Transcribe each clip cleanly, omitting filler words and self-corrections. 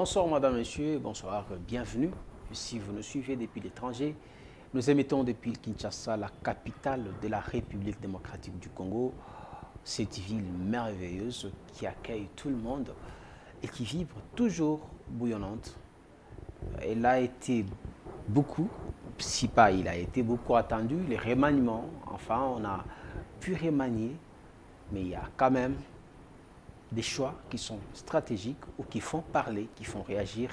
Bonsoir Madame, Monsieur, bonsoir, bienvenue. Si vous nous suivez depuis l'étranger, nous émettons depuis Kinshasa, la capitale de la République démocratique du Congo, cette ville merveilleuse qui accueille tout le monde et qui vibre toujours bouillonnante. Elle a été beaucoup, si pas il a été beaucoup attendu, les remaniements, enfin on a pu remanier, mais il y a quand même des choix qui sont stratégiques ou qui font parler, qui font réagir.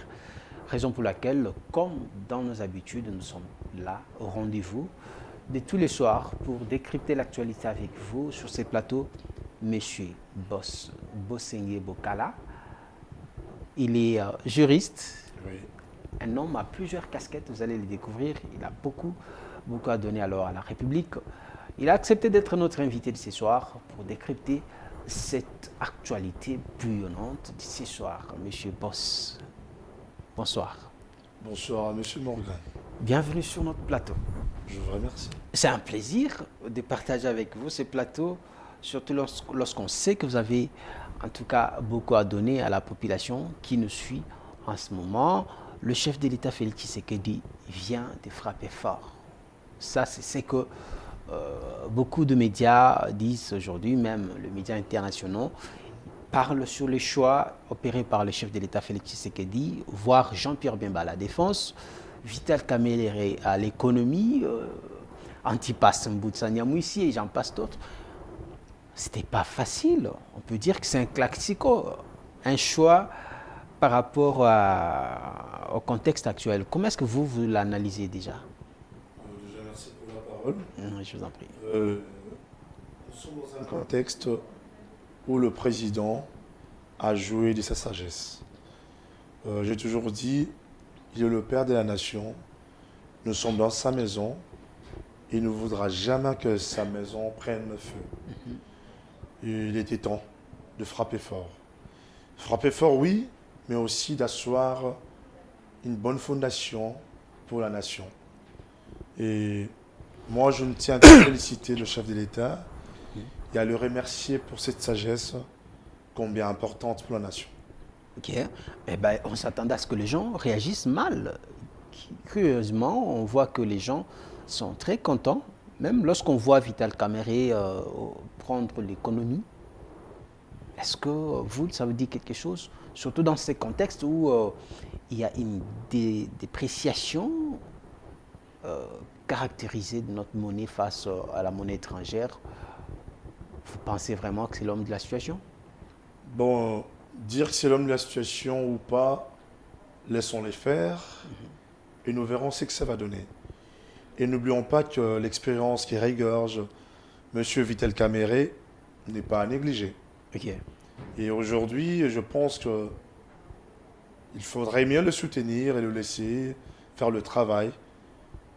Raison pour laquelle, comme dans nos habitudes, nous sommes là au rendez-vous de tous les soirs pour décrypter l'actualité avec vous sur ces plateaux. Monsieur Bosengue Bokala, il est juriste, Oui. un homme à plusieurs casquettes, vous allez le découvrir. Il a beaucoup à donner alors à la République. Il a accepté d'être notre invité de ce soir pour décrypter cette actualité bouillonnante de ce soir. Monsieur Boss, bonsoir. Bonsoir à Monsieur Morgan. Bienvenue sur notre plateau. Je vous remercie. C'est un plaisir de partager avec vous ce plateau, surtout lorsqu'on sait que vous avez en tout cas beaucoup à donner à la population qui nous suit en ce moment. Le chef de l'État Félix Tshisekedi vient de frapper fort. Ça, c'est que beaucoup de médias disent aujourd'hui, même les médias internationaux, parlent sur les choix opérés par le chef de l'État Félix Tshisekedi, voire Jean-Pierre Bemba à la défense, Vital Kamerhe à l'économie, Antipas Mbutsanya-Mouissi et j'en passe d'autres. C'était pas facile. On peut dire que c'est un classico, un choix par rapport au contexte actuel. Comment est-ce que vous l'analysez déjà? Déjà, merci pour la parole. Je vous en prie. Nous sommes dans un contexte où le président a joué de sa sagesse. J'ai toujours dit, il est le père de la nation. Nous sommes dans sa maison. Il ne voudra jamais que sa maison prenne le feu. Il était temps de frapper fort. Frapper fort, oui, mais aussi d'asseoir une bonne fondation pour la nation. Et moi, je me tiens à féliciter le chef de l'État et à le remercier pour cette sagesse combien importante pour la nation. Ok. Eh ben, on s'attendait à ce que les gens réagissent mal. Curieusement, on voit que les gens sont très contents, même lorsqu'on voit Vital Kamerhe prendre l'économie. Est-ce que vous, ça vous dit quelque chose? Surtout dans ces contextes où il y a une dépréciation caractérisée de notre monnaie face à la monnaie étrangère. Vous pensez vraiment que c'est l'homme de la situation? Bon, dire que c'est l'homme de la situation ou pas, laissons-les faire et nous verrons ce que ça va donner. Et n'oublions pas que l'expérience qui régorge M. Vital Kamerhe n'est pas à négliger. Ok. Et aujourd'hui, je pense qu'il faudrait mieux le soutenir et le laisser faire le travail.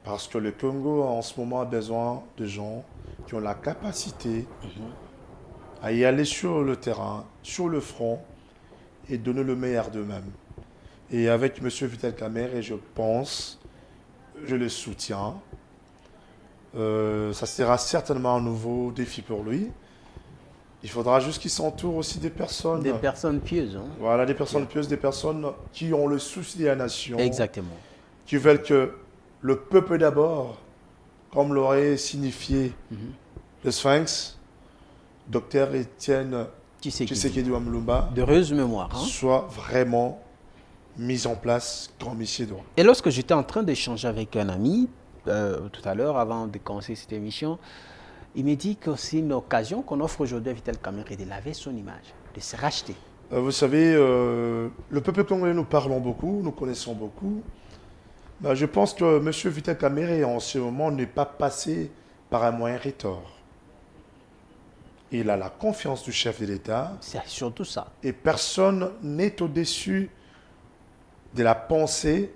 Parce que le Congo, en ce moment, a besoin de gens qui ont la capacité à y aller sur le terrain, sur le front, et donner le meilleur d'eux-mêmes. Et avec M. Vital Kamerhe, je pense, je le soutiens. Ça sera certainement un nouveau défi pour lui. Il faudra juste qu'il s'entoure aussi des personnes. Des personnes pieuses. Hein? Voilà, des personnes pieuses, des personnes qui ont le souci de la nation. Exactement. Qui veulent que le peuple d'abord, comme l'aurait signifié le Sphinx, Dr Étienne Tshisekedi Wamulumba, d'heureuse mémoire. Hein? Soit vraiment mis en place comme il s'y doit. Et lorsque j'étais en train d'échanger avec un ami, tout à l'heure, avant de commencer cette émission, il m'a dit que c'est une occasion qu'on offre aujourd'hui à Vital Kamerhe de laver son image, de se racheter. Vous savez, le peuple congolais, nous parlons beaucoup, nous connaissons beaucoup. Je pense que M. Vital Kamerhe, en ce moment, n'est pas passé par un moyen rhétor. Il a la confiance du chef de l'État. C'est surtout ça. Et personne n'est au-dessus de la pensée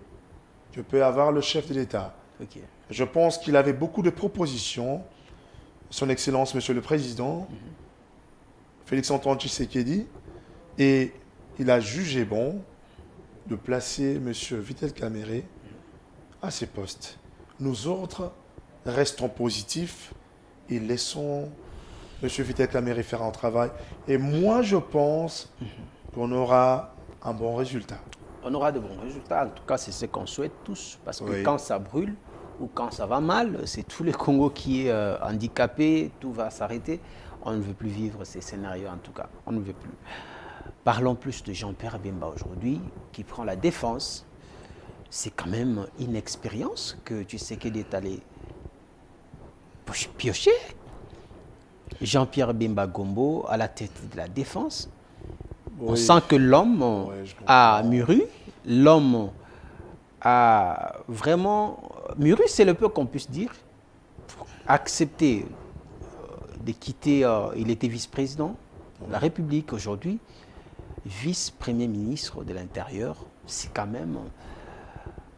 que peut avoir le chef de l'État. Okay. Je pense qu'il avait beaucoup de propositions. Son Excellence, Monsieur le Président, Félix-Antoine Tshisekedi, et il a jugé bon de placer M. Vital Kamerhe à ses postes. Nous autres, restons positifs et laissons M. Vital Kamerhe faire un travail. Et moi, je pense qu'on aura un bon résultat. On aura de bons résultats. En tout cas, c'est ce qu'on souhaite tous. Parce que Oui. quand ça brûle ou quand ça va mal, c'est tout le Congo qui est handicapé, tout va s'arrêter. On ne veut plus vivre ces scénarios, en tout cas. On ne veut plus. Parlons plus de Jean-Pierre Bemba aujourd'hui, qui prend la défense. C'est quand même une expérience que tu sais qu'il est allé piocher. Jean-Pierre Bemba Gombo à la tête de la défense. On Oui. sent que l'homme Je comprends. a mûri. L'homme a vraiment mûri, c'est le peu qu'on puisse dire. Accepté de quitter, il était vice-président de la République aujourd'hui, vice-premier ministre de l'Intérieur. C'est quand même,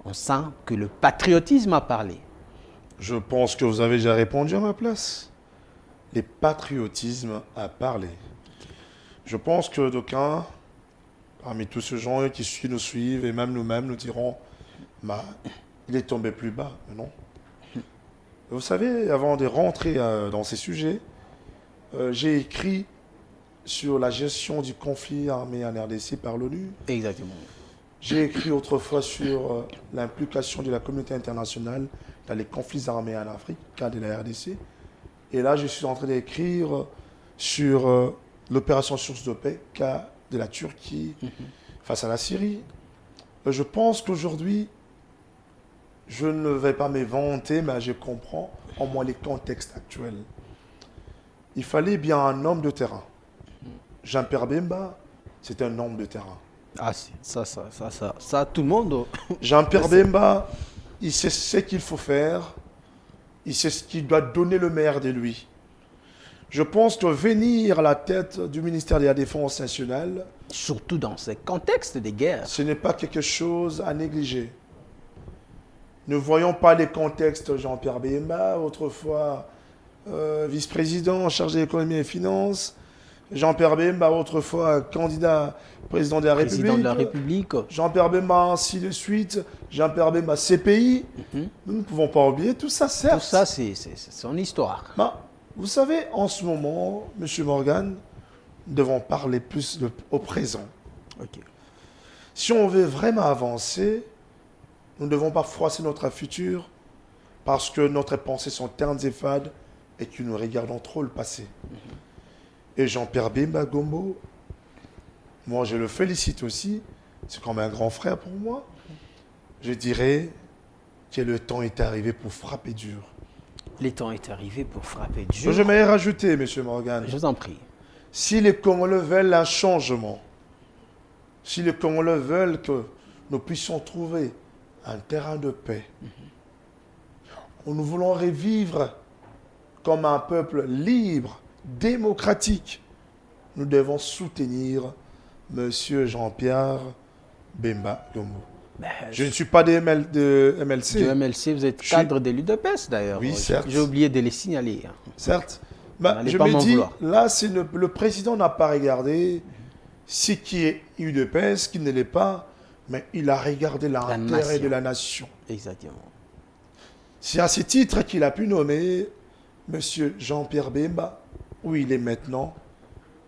on sent que le patriotisme a parlé. Je pense que vous avez déjà répondu à ma place. Le patriotisme a parlé. Je pense que d'aucuns, parmi tous ces gens qui nous suivent, et même nous-mêmes, nous dirons, bah, il est tombé plus bas, mais non. Vous savez, avant de rentrer dans ces sujets, j'ai écrit sur la gestion du conflit armé en RDC par l'ONU. Exactement. J'ai écrit autrefois sur l'implication de la communauté internationale dans les conflits armés en Afrique, cas de la RDC. Et là, je suis en train d'écrire sur l'opération Source de paix, cas de la Turquie face à la Syrie. Je pense qu'aujourd'hui, je ne vais pas me vanter, mais je comprends au moins les contextes actuels. Il fallait bien un homme de terrain. Jean-Pierre Bemba, c'est un homme de terrain. Ah, ça, tout le monde. Jean-Pierre Bemba, il sait ce qu'il faut faire. Il sait ce qu'il doit donner le meilleur de lui. Je pense que venir à la tête du ministère de la Défense nationale, Surtout dans ce contexte de guerre. ce n'est pas quelque chose à négliger. Ne voyons pas les contextes. Jean-Pierre Bemba, autrefois vice-président chargé de l'économie et des finances. Jean-Pierre Bemba, autrefois candidat président de la République. Président de la République. Jean-Pierre Bemba, ainsi de suite. Jean-Pierre Bemba, CPI. Nous ne pouvons pas oublier tout ça, certes. Tout ça, c'est son histoire. Bah, vous savez, en ce moment, M. Morgan, nous devons parler plus au présent. Ok. Si on veut vraiment avancer, nous ne devons pas froisser notre futur parce que notre pensées sont ternes et fades et que nous regardons trop le passé. Et Jean-Pierre Bemba Gombo, moi je le félicite aussi, c'est comme un grand frère pour moi. Je dirais que le temps est arrivé pour frapper dur. Le temps est arrivé pour frapper dur. Je vais rajouter, M. Morgan, Je vous en prie. si les Congolais veulent un changement, si les Congolais veulent que nous puissions trouver un terrain de paix, où nous voulons revivre comme un peuple libre, démocratique, nous devons soutenir M. Jean-Pierre Bemba Gombo. Ben, Je ne suis pas de MLC, du MLC, vous êtes Je suis- cadre de l'UDPS d'ailleurs. Oui, certes. J'ai oublié de les signaler. certes. Bah, N'allez je pas me m'en dis, vouloir. là, le président n'a pas regardé ce qui est UDPS, ce qui ne l'est pas, mais il a regardé l'intérêt nation. de la nation. Exactement. C'est à ce titre qu'il a pu nommer M. Jean-Pierre Bemba, où il est maintenant.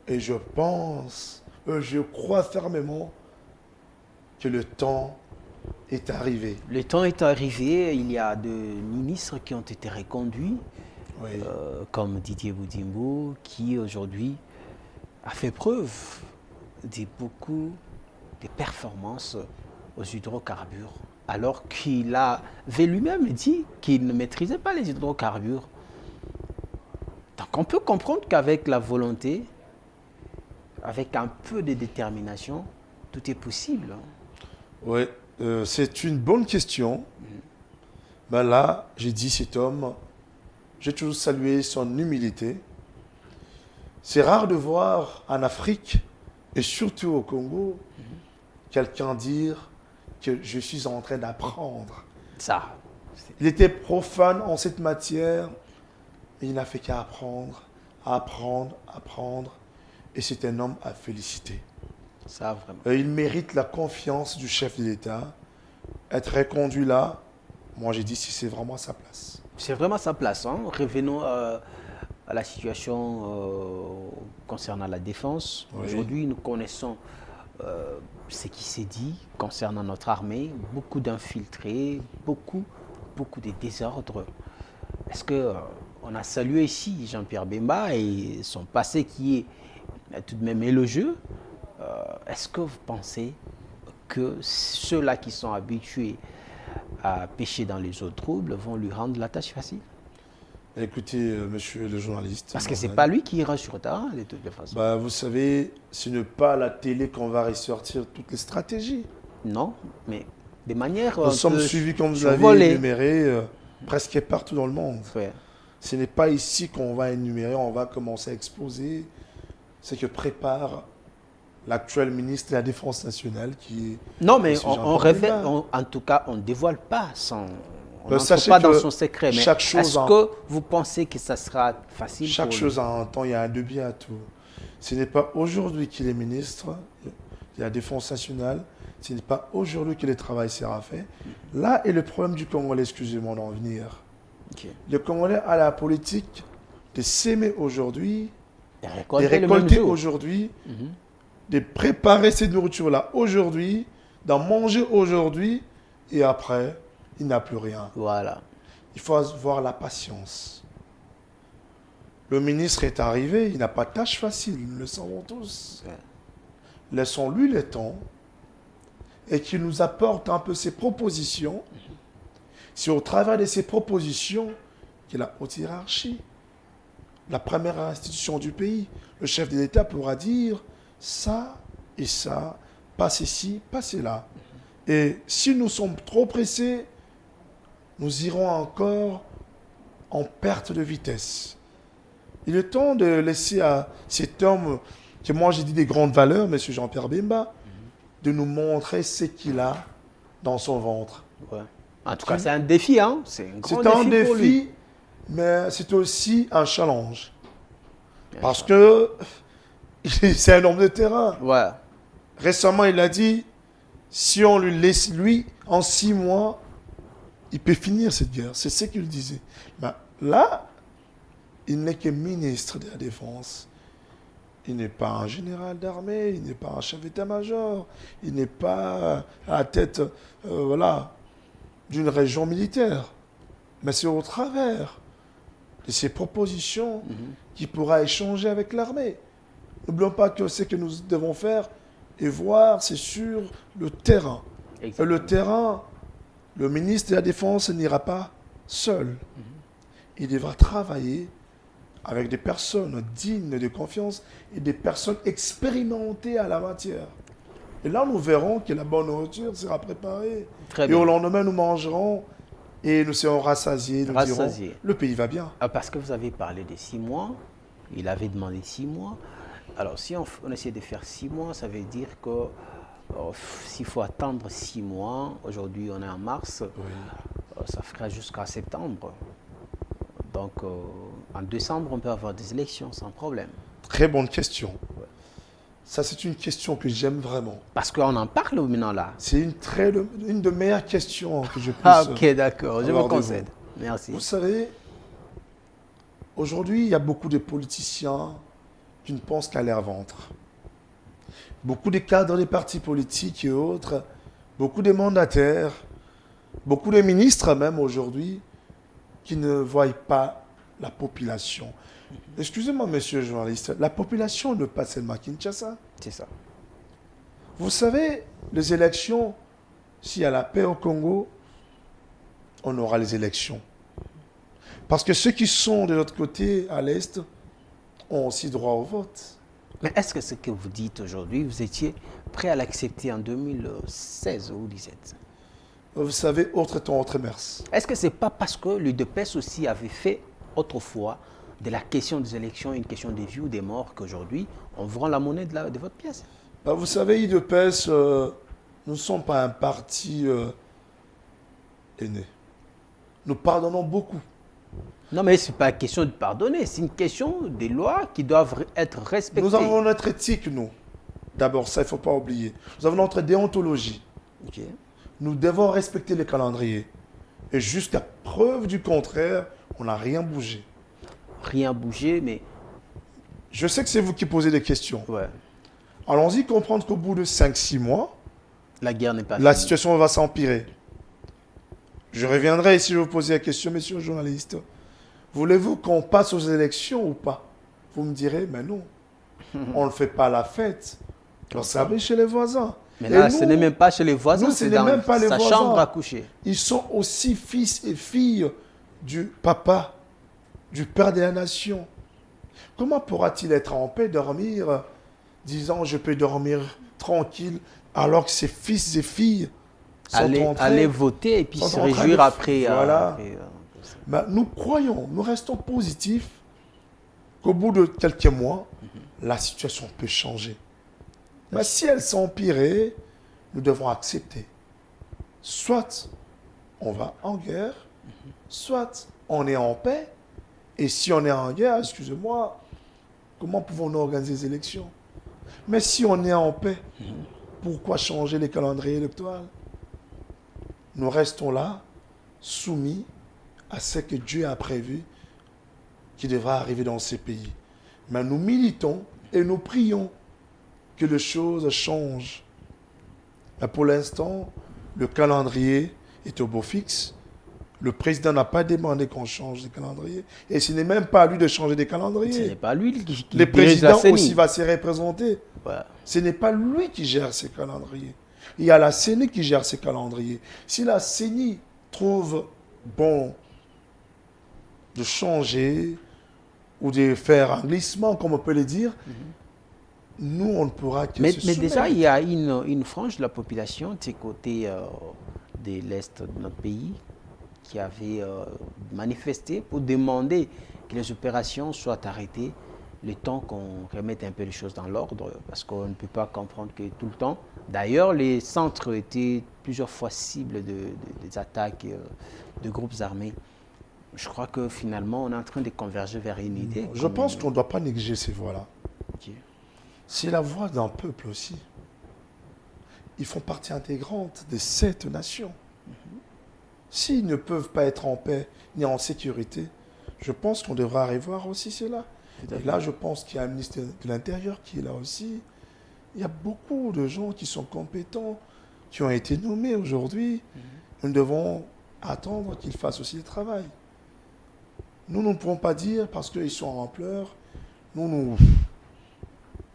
Et je pense, je crois fermement que le temps est arrivé. Le temps est arrivé. Il y a des ministres qui ont été reconduits, Oui. comme Didier Boudimbo, qui aujourd'hui a fait preuve de beaucoup de performances aux hydrocarbures, alors qu'il avait lui-même dit qu'il ne maîtrisait pas les hydrocarbures. Donc on peut comprendre qu'avec la volonté, avec un peu de détermination, tout est possible. Oui, c'est une bonne question. Ben là, j'ai dit cet homme, j'ai toujours salué son humilité. C'est rare de voir en Afrique, et surtout au Congo, quelqu'un dire que je suis en train d'apprendre. Ça, Il était profane en cette matière, mais il n'a fait qu'apprendre, apprendre, apprendre. Et c'est un homme à féliciter. ça vraiment. Il mérite la confiance du chef de l'État. Être reconduit là, moi j'ai dit si c'est vraiment à sa place. C'est vraiment sa place. Hein. Revenons à la situation concernant la défense. Oui. Aujourd'hui, nous connaissons ce qui s'est dit concernant notre armée, beaucoup d'infiltrés, beaucoup de désordres. Est-ce que on a salué ici Jean-Pierre Bemba et son passé qui est tout de même élogieux? Est-ce que vous pensez que ceux-là qui sont habitués à pêcher dans les eaux troubles vont lui rendre la tâche facile? Écoutez, monsieur le journaliste. Parce que ce n'est pas lui qui ira sur le terrain, de toute façon. Bah, vous savez, ce n'est pas à la télé qu'on va ressortir toutes les stratégies. Non, mais de manière. Nous sommes suivis, comme vous l'avez énuméré, presque partout dans le monde. Ouais. Ce n'est pas ici qu'on va énumérer, on va commencer à exposer ce que prépare l'actuel ministre de la Défense nationale qui est... Non, mais on révèle, en tout cas, on ne dévoile pas son... On n'entre pas dans son secret, mais est-ce que vous pensez que ça sera facile? Chaque chose a un temps, il y a un début à tout. Ce n'est pas aujourd'hui qu'il est ministre de la Défense nationale, ce n'est pas aujourd'hui que le travail sera fait. Là est le problème du Congolais, excusez-moi d'en venir. Okay. Le Congolais a la politique de s'aimer aujourd'hui, de récolter aujourd'hui, de préparer cette nourriture-là aujourd'hui, d'en manger aujourd'hui, et après, il n'a plus rien. Voilà. Il faut avoir la patience. Le ministre est arrivé, il n'a pas de tâche facile, nous le savons tous. Ouais. Laissons-lui le temps et qu'il nous apporte un peu ses propositions. C'est au travers de ces propositions que la haute hiérarchie, la première institution du pays, le chef de l'État pourra dire ça et ça, passez ici, passez là. Et si nous sommes trop pressés, nous irons encore en perte de vitesse. Il est temps de laisser à cet homme, que moi j'ai dit des grandes valeurs, M. Jean-Pierre Bemba, de nous montrer ce qu'il a dans son ventre. Ouais. En tout cas, c'est un défi, hein? C'est un grand défi. C'est un défi, pour lui. Mais c'est aussi un challenge. Parce que c'est un homme de terrain. Ouais. Récemment, il a dit, si on lui laisse, lui, en 6 mois, il peut finir cette guerre. C'est ce qu'il disait. Ben, là, il n'est que ministre de la Défense. Il n'est pas un général d'armée, il n'est pas un chef d'état-major, il n'est pas à la tête d'une région militaire. Mais c'est au travers de ses propositions qu'il pourra échanger avec l'armée. N'oublions pas que ce que nous devons faire et voir, c'est sur le terrain. Et le terrain, le ministre de la Défense n'ira pas seul. Il devra travailler avec des personnes dignes de confiance et des personnes expérimentées à la matière. Et là, nous verrons que la bonne nourriture sera préparée. Et au lendemain, nous mangerons et nous serons rassasiés. Nous dirons, le pays va bien. Ah, parce que vous avez parlé des 6 mois. Il avait demandé 6 mois. Alors, si on essaie de faire 6 mois, ça veut dire que s'il faut attendre 6 mois, aujourd'hui on est en mars, ça fera jusqu'à septembre. Donc, en décembre, on peut avoir des élections sans problème. Très bonne question. Ouais. Ça, c'est une question que j'aime vraiment. Parce qu'on en parle maintenant là. C'est une des meilleures questions que je puisse ok, d'accord, je vous concède. Merci. Vous savez, aujourd'hui, il y a beaucoup de politiciens qui ne pensent qu'à leur ventre. Beaucoup de cadres des partis politiques et autres, beaucoup de mandataires, beaucoup de ministres même aujourd'hui, qui ne voient pas la population. Excusez-moi, monsieur le journaliste, la population ne passe seulement à Kinshasa. C'est ça. Vous savez, les élections, s'il y a la paix au Congo, on aura les élections. Parce que ceux qui sont de l'autre côté, à l'Est, ont aussi droit au vote. Mais est-ce que ce que vous dites aujourd'hui, vous étiez prêt à l'accepter en 2016 ou 2017? Vous savez, autre temps, autre mœurs. Est-ce que ce n'est pas parce que l'UDPS aussi avait fait autrefois de la question des élections une question des vies ou des morts qu'aujourd'hui, on vous rend la monnaie de votre pièce? Vous savez, l'UDPS, nous ne sommes pas un parti aîné. Nous pardonnons beaucoup. Non, mais ce n'est pas une question de pardonner, c'est une question des lois qui doivent être respectées. Nous avons notre éthique, nous. D'abord, ça, il ne faut pas oublier. Nous avons notre déontologie. Ok. Nous devons respecter les calendriers. Et jusqu'à preuve du contraire, on n'a rien bougé. Rien bougé, mais... Je sais que c'est vous qui posez des questions. Ouais. allons-y comprendre qu'au bout de 5-6 mois, la guerre n'est pas la finie. situation va s'empirer. Je reviendrai si je vous posez la question, messieurs les journalistes. Voulez-vous qu'on passe aux élections ou pas? Vous me direz, mais non. On ne fait pas la fête. On s'habille chez les voisins. Mais là, Et ce nous, n'est même pas chez les voisins, nous, ce c'est n'est dans même pas les sa voisins. chambre à coucher. Ils sont aussi fils et filles du papa, du père de la nation. Comment pourra-t-il être en paix, dormir, disant je peux dormir tranquille, alors que ses fils et filles sont Aller voter et puis sont se en train réjouir de- après. Voilà. après, Mais nous croyons, nous restons positifs qu'au bout de quelques mois, la situation peut changer. Mais si elle s'empirait, nous devons accepter. Soit on va en guerre, soit on est en paix. Et si on est en guerre, excusez-moi, comment pouvons-nous organiser les élections? Mais si on est en paix, pourquoi changer les calendriers électoraux? Nous restons là, soumis à ce que Dieu a prévu qui devra arriver dans ces pays. Mais nous militons et nous prions que les choses changent. Mais pour l'instant, le calendrier est au beau fixe. Le président n'a pas demandé qu'on change de calendrier. Et ce n'est même pas à lui de changer des ce calendriers. n'est pas lui qui Le dirige la président CENI. aussi va se représenter. Ouais. Ce n'est pas lui qui gère ces calendriers. Il y a la CENI qui gère ces calendriers. Si la CENI trouve bon de changer ou de faire un glissement, comme on peut le dire, nous, on ne pourra que Mais se soumettre. déjà, il y a une frange de la population de ces côtés de l'Est de notre pays qui avait manifesté pour demander que les opérations soient arrêtées le temps qu'on remette un peu les choses dans l'ordre, parce qu'on ne peut pas comprendre que tout le temps. D'ailleurs, les centres étaient plusieurs fois cibles des attaques de groupes armés. Je crois que finalement, on est en train de converger vers une idée. Je pense qu'on ne doit pas négliger ces voix-là. Ok. C'est la voix d'un peuple aussi. Ils font partie intégrante de cette nation. S'ils ne peuvent pas être en paix ni en sécurité, je pense qu'on devra revoir aussi cela. Et là, je pense qu'il y a un ministre de l'Intérieur qui est là aussi. Il y a beaucoup de gens qui sont compétents, qui ont été nommés aujourd'hui. Nous devons attendre qu'ils fassent aussi le travail. Nous ne pouvons pas dire, parce qu'ils sont en pleurs,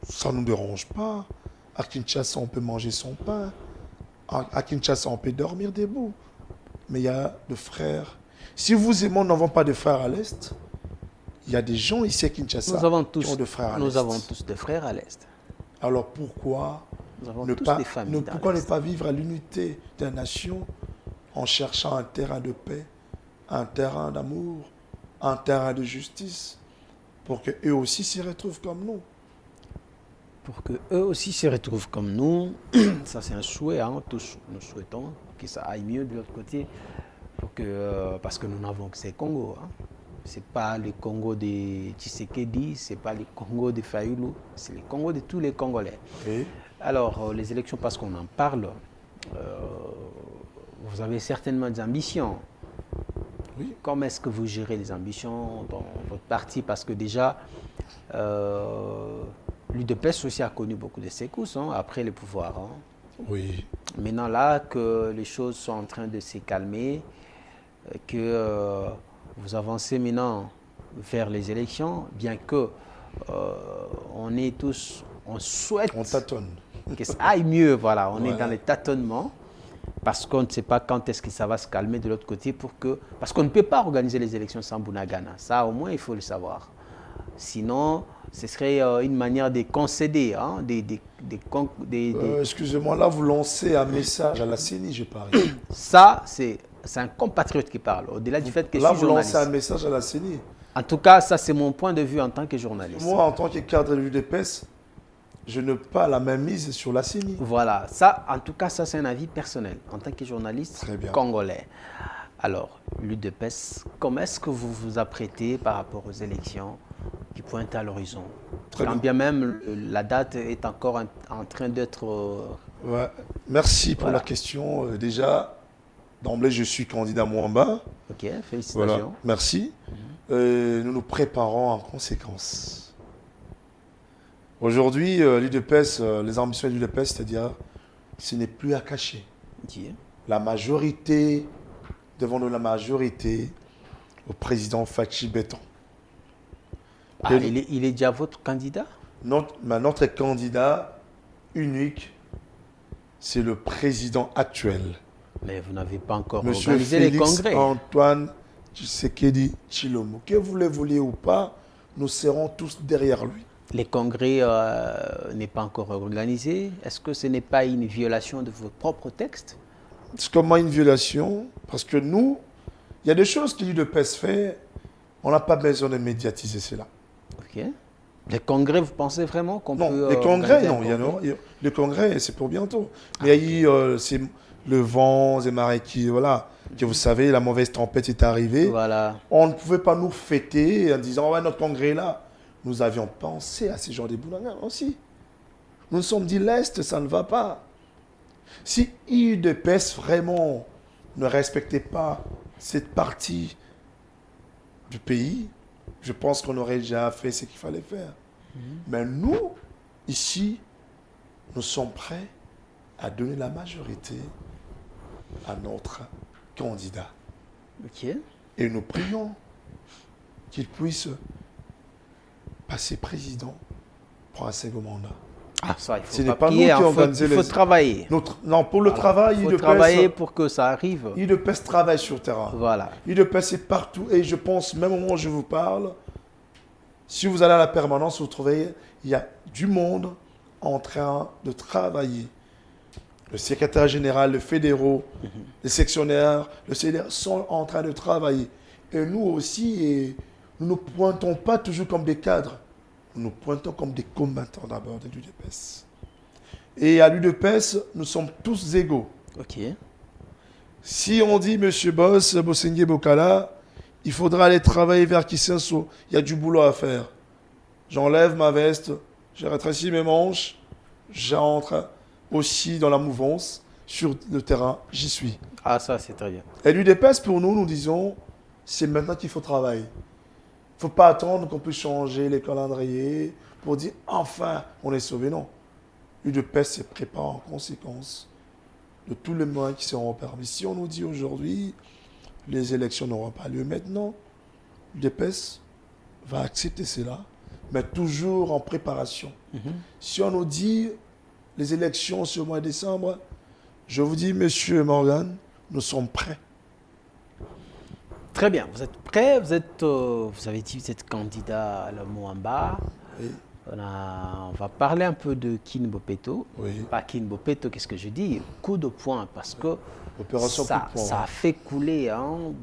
ça ne nous dérange pas. À Kinshasa, on peut manger son pain. À Kinshasa, on peut dormir debout. Mais il y a des frères. Si vous et moi n'avons pas de frères à l'Est, il y a des gens ici à Kinshasa Nous avons qui ont des frères à l'Est. Nous avons tous des frères à l'Est. Alors pourquoi Nous avons ne tous pas, des familles dans pourquoi ne l'Est. pas vivre à l'unité de la nation en cherchant un terrain de paix, un terrain d'amour, un terrain de justice, pour qu'eux aussi s'y retrouvent comme nous? Pour qu'eux aussi se retrouvent comme nous, ça c'est un souhait, hein, tous nous souhaitons que ça aille mieux de l'autre côté, pour que, parce que nous n'avons que ces Congos. Hein. Ce n'est pas le Congo de Tshisekedi, ce n'est pas le Congo de Fayoulou, c'est le Congo de tous les Congolais. Et Alors, les élections, parce qu'on en parle, vous avez certainement des ambitions. oui, Comment est-ce que vous gérez les ambitions dans votre parti? Parce que déjà, l'UDPS aussi a connu beaucoup de secousses après le pouvoir. Hein. oui. Maintenant, là, que les choses sont en train de se calmer, que vous avancez maintenant vers les élections, bien que on est tous, on souhaite On tâtonne. que ça aille mieux, voilà, on est Voilà. dans les tâtonnements, parce qu'on ne sait pas quand est-ce que ça va se calmer de l'autre côté, parce qu'on ne peut pas organiser les élections sans Bunagana, ça au moins il faut le savoir. Sinon, ce serait une manière de concéder, hein, Excusez-moi, là, vous lancez un message à la CENI, je parie. Ça, c'est un compatriote qui parle, au-delà du fait que Là, je suis vous lancez journaliste. un message à la CENI. En tout cas, ça c'est mon point de vue en tant que journaliste. Moi, en tant que cadre de l'UDPS, je n'ai pas la même mise sur la CENI. Voilà, ça, en tout cas, ça c'est un avis personnel, en tant que journaliste Très bien. congolais. Alors, l'UDPS, comment est-ce que vous vous apprêtez par rapport aux élections qui pointent à l'horizon? Très Quand bien. bien même la date est encore en train d'être... Ouais. Merci pour Voilà. la question. Déjà, d'emblée, je suis candidat Mwamba. Ok, félicitations. Voilà, merci. Nous nous préparons en conséquence. Aujourd'hui, l'UDPS, les ambitions de l'UDPS, c'est-à-dire, ce n'est plus à cacher. Ok. La majorité, devant la majorité, au président Fachi Béton. Ah, il est déjà votre candidat? Notre candidat unique, c'est le président actuel. Mais vous n'avez pas encore Monsieur organisé Félix les congrès. Antoine Tshisekedi Tshilombo. Que vous le vouliez ou pas, nous serons tous derrière lui. Les congrès n'est pas encore organisé. Est-ce que ce n'est pas une violation de vos propres textes? C'est comment une violation? Parce que nous, il y a des choses que l'UDPS fait, on n'a pas besoin de médiatiser cela. Ok. Les congrès, vous pensez vraiment qu'on peut... Non, les congrès, non. congrès? Le congrès, c'est pour bientôt. Mais il y a eu le vent, les marées qui, voilà, que vous savez, la mauvaise tempête est arrivée. Voilà. On ne pouvait pas nous fêter en disant, ouais, notre congrès est là. Nous avions pensé à ces gens des Boulangans aussi. Nous nous sommes dit, l'Est, ça ne va pas. Si UDPS vraiment ne respectait pas cette partie du pays, je pense qu'on aurait déjà fait ce qu'il fallait faire. Mais nous, ici, nous sommes prêts à donner la majorité à notre candidat. Ok. Et nous prions qu'il puisse passer président pour un second mandat. Ah, ça, il faut Ce n'est pas pas nous prier, qui hein, organisons il faut travailler. Non, pour le travail, Il faut travailler pour que ça arrive. UDPS travaille sur le terrain. Voilà. UDPS est partout. Et je pense, même au moment où je vous parle, si vous allez à la permanence, vous trouvez, il y a du monde en train de travailler. Le secrétaire général, le fédéraux, les sectionnaires, le CDR sont en train de travailler. Et nous aussi, nous ne nous pointons pas toujours comme des cadres. Nous nous pointons comme des combattants d'abord de l'UDPS. Et à l'UDPS, nous sommes tous égaux. Ok. Si on dit, monsieur Boss, Bosengue Bokala, il faudra aller travailler vers Kisenso, il y a du boulot à faire. J'enlève ma veste, je rétrécis mes manches, j'entre aussi dans la mouvance, sur le terrain, j'y suis. Ah, ça, c'est très bien. Et l'UDPS, pour nous, nous disons, c'est maintenant qu'il faut travailler. Il ne faut pas attendre qu'on puisse changer les calendriers pour dire, enfin, on est sauvé. Non. L'UDPS se prépare en conséquence de tous les moyens qui seront permis. Si on nous dit aujourd'hui, les élections n'auront pas lieu maintenant, l'UDPS va accepter cela, mais toujours en préparation. Si on nous dit, les élections sur le mois de décembre, je vous dis, monsieur Morgan, nous sommes prêts. Très bien. Vous êtes prêts? Vous avez dit que vous êtes candidat à la Moamba. Oui. On va parler un peu de Kin Bopeto. Oui. Pas Kin Bopeto, qu'est-ce que je dis? Coup de poing, parce que Opération ça, coup de poing. ça a fait couler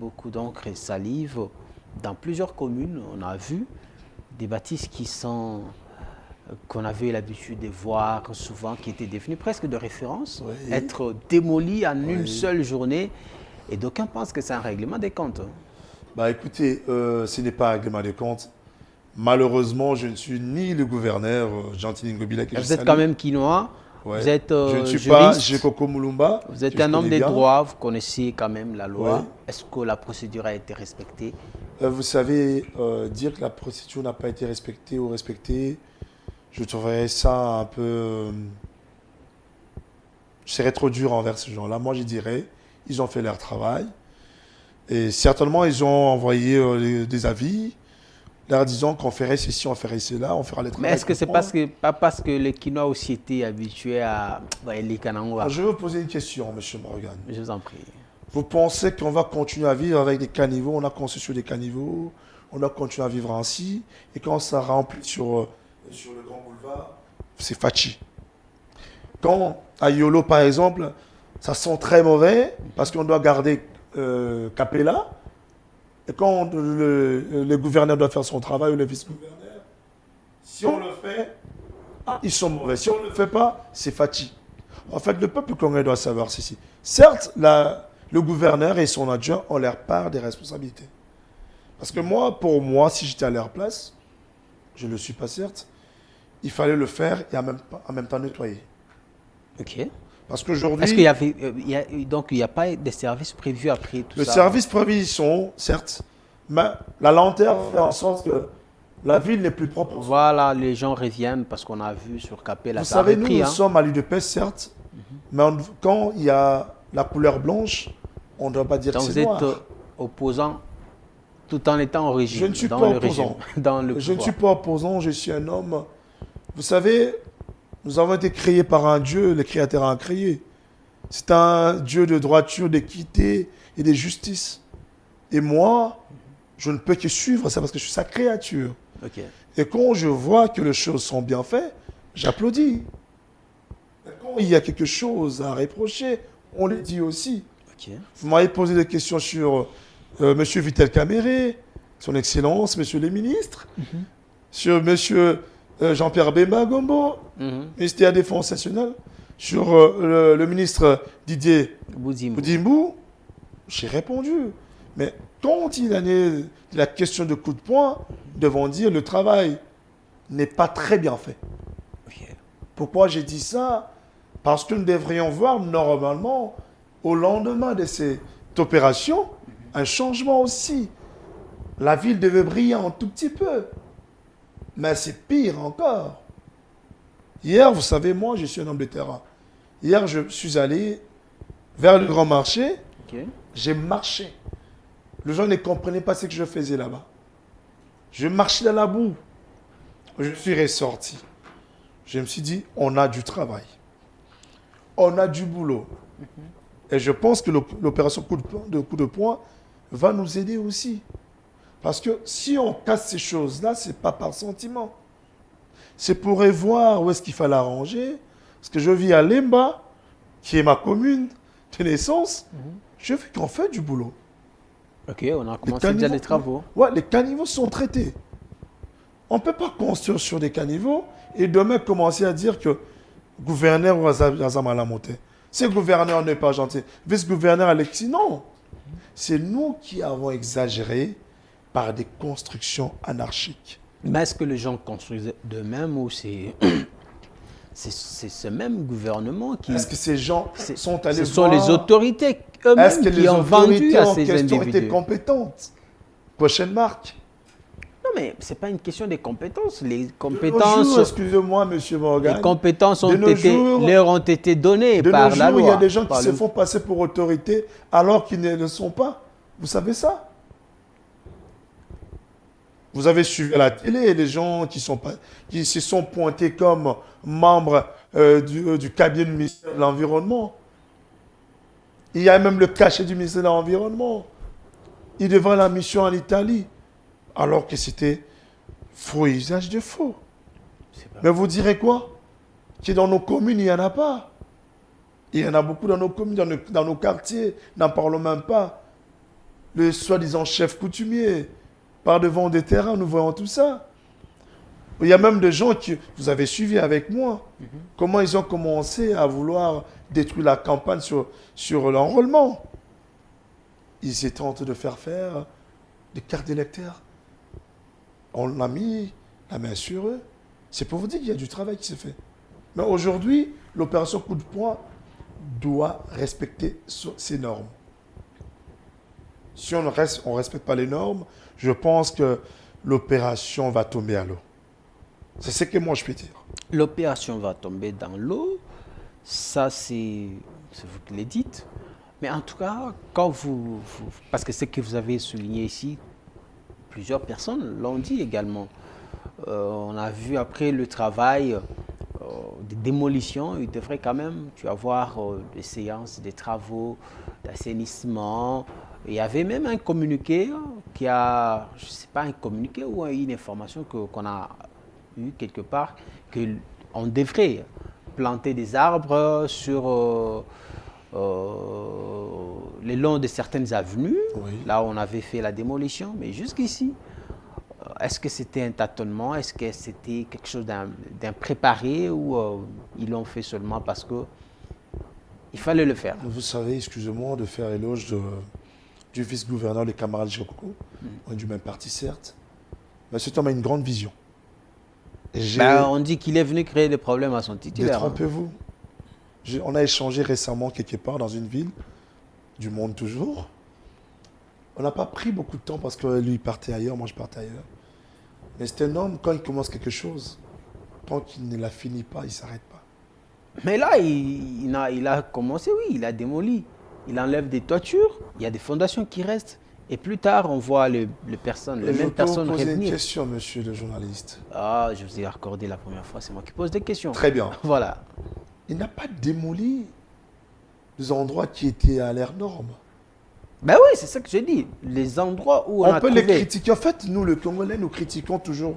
beaucoup d'encre et salive dans plusieurs communes. On a vu des bâtisses qu'on avait l'habitude de voir souvent, qui étaient devenues presque de référence, Oui. être démolies en une Oui. seule journée. Et d'aucuns pensent que c'est un règlement des comptes. Bah écoutez, ce n'est pas un règlement des comptes. Malheureusement, je ne suis ni le gouverneur Gentili Ngobila que je Vous êtes salue. quand même quinois, Ouais. vous êtes Je ne suis juriste, pas Jekoko Mulumba. vous êtes que je un homme connais des bien. droits, vous connaissez quand même la loi. Ouais. Est-ce que la procédure a été respectée? Vous savez, dire que la procédure n'a pas été respectée ou respectée, je trouverais ça un peu... je serais trop dur envers ces gens-là. Moi, je dirais, ils ont fait leur travail. Et certainement, ils ont envoyé des avis, leur disant qu'on ferait ceci, on ferait cela, on fera les travaux. Mais est-ce que c'est pas parce que les Quinois aussi étaient habitués à les Kanangwa? Je vais vous poser une question, M. Morgan. Je vous en prie. Vous pensez qu'on va continuer à vivre avec des caniveaux? On a construit sur des caniveaux, on a continué à vivre ainsi. Et quand ça remplit sur le grand boulevard, c'est fachi. Quand à Yolo, par exemple, ça sent très mauvais parce qu'on doit garder Capella. Et quand le gouverneur doit faire son travail ou le vice-gouverneur, si on le fait, ils sont mauvais. Si on ne le fait pas, c'est fachi. En fait, le peuple congolais doit savoir ceci. Certes, le gouverneur et son adjoint ont leur part des responsabilités. Parce que moi, pour moi, si j'étais à leur place, je ne le suis pas certes, il fallait le faire et en même temps nettoyer. Ok. Parce qu'aujourd'hui... Est-ce qu'il y avait... donc, il n'y a pas de services prévus après tout ça? Le service prévu, ils sont, certes, mais la lenteur fait en sorte que La ville n'est plus propre. Voilà, les gens reviennent parce qu'on a vu sur Capella. Vous savez, nous sommes à l'UDP, certes, mais quand il y a la couleur blanche, on ne doit pas dire que c'est noir. Donc vous êtes opposant tout en étant en régime. Je ne suis pas opposant. Je ne suis pas opposant, je suis un homme. Vous savez, nous avons été créés par un Dieu, le Créateur a créé. C'est un Dieu de droiture, d'équité et de justice. Et moi, je ne peux que suivre ça parce que je suis sa créature. Okay. Et quand je vois que les choses sont bien faites, j'applaudis. Quand il y a quelque chose à reprocher, on le dit aussi. Okay. Vous m'avez posé des questions sur M. Vitel Caméré, son Excellence, M. le ministre, sur M. Jean-Pierre Bemba Gombo, ministre de la Défense nationale, sur le ministre Didier Boudimbou. J'ai répondu. Mais quand il a la question de coup de poing, devons dire le travail n'est pas très bien fait. Okay. Pourquoi j'ai dit ça? Parce que nous devrions voir normalement, au lendemain de cette opération, un changement aussi. La ville devait briller un tout petit peu. Mais c'est pire encore. Hier, vous savez, moi, je suis un homme de terrain. Hier, je suis allé vers le grand marché. Okay. J'ai marché. Les gens ne comprenaient pas ce que je faisais là-bas. Je marchais dans la boue. Je suis ressorti. Je me suis dit, on a du travail. On a du boulot. Et je pense que l'opération coup de poing va nous aider aussi. Parce que si on casse ces choses-là, ce n'est pas par sentiment. C'est pour voir où est-ce qu'il fallait arranger. Parce que je vis à Lemba, qui est ma commune de naissance. Je veux qu'on fait du boulot. Ok, on a commencé déjà les travaux. Ouais, les caniveaux sont traités. On ne peut pas construire sur des caniveaux et demain commencer à dire que gouverneur Azam a la montée. Ce gouverneur n'est pas gentil. Vice-gouverneur Alexis, non. C'est nous qui avons exagéré par des constructions anarchiques. Mais est-ce que les gens construisent d'eux-mêmes ou c'est ce même gouvernement qui... Est-ce que ces gens sont allés voir... Ce sont les autorités eux-mêmes qui ont vendu à ces individus. Est-ce que les autorités en question étaient compétentes? Prochaine marque. Non, mais ce n'est pas une question des compétences. Les compétences... Excusez-moi, M. Morgan. Les compétences leur ont été données par la loi. Il y a des gens qui se font passer pour autorité alors qu'ils ne le sont pas. Vous savez ça? Vous avez suivi à la télé les gens qui se sont pointés comme membres du cabinet du ministère de l'Environnement. Il y a même le cachet du ministère de l'Environnement. Il devrait la mission en Italie. Alors que c'était faux et usage de faux. Mais vous direz quoi? Que dans nos communes, il n'y en a pas. Il y en a beaucoup dans nos communes, dans nos quartiers. N'en parlons même pas. Le soi-disant chef coutumier. Par devant des terrains, nous voyons tout ça. Il y a même des gens que vous avez suivis avec moi. Comment ils ont commencé à vouloir détruire la campagne sur l'enrôlement. Ils étaient en train de faire des cartes d'électeurs. On a mis la main sur eux. C'est pour vous dire qu'il y a du travail qui s'est fait. Mais aujourd'hui, l'opération coup de poing doit respecter ces normes. Si on ne respecte pas les normes, je pense que l'opération va tomber à l'eau. C'est ce que moi je peux dire. L'opération va tomber dans l'eau, ça c'est vous qui le dites. Mais en tout cas, quand parce que ce que vous avez souligné ici, plusieurs personnes l'ont dit également. On a vu après le travail de démolition, il devrait quand même avoir des séances, des travaux d'assainissement. Il y avait même un communiqué qui a, je ne sais pas, un communiqué ou une information qu'on a eu quelque part, qu'on devrait planter des arbres sur le long de certaines avenues, là où on avait fait la démolition, mais jusqu'ici, est-ce que c'était un tâtonnement? Est-ce que c'était quelque chose d'impréparé ou ils l'ont fait seulement parce qu'il fallait le faire? Vous savez, excusez-moi de faire éloge du vice-gouverneur, le camarade Jokoko, on est du même parti certes, mais cet homme a une grande vision. On dit qu'il est venu créer des problèmes à son titulaire. Détrompez-vous. On a échangé récemment quelque part dans une ville, du monde toujours. On n'a pas pris beaucoup de temps parce que lui il partait ailleurs, moi je partais ailleurs. Mais c'est un homme, quand il commence quelque chose, tant qu'il ne la finit pas, il ne s'arrête pas. Mais là, il a commencé, oui, il a démoli. Il enlève des toitures, il y a des fondations qui restent. Et plus tard, on voit les mêmes personnes Je peux vous poser une revenir. question, monsieur le journaliste. Ah, je vous ai accordé la première fois, c'est moi qui pose des questions. Très bien. Voilà. Il n'a pas démoli des endroits qui étaient à l'air norme. Ben oui, c'est ça que je dis. Les endroits où on a peut trouvé... les critiquer. En fait, nous, le Congolais, nous critiquons toujours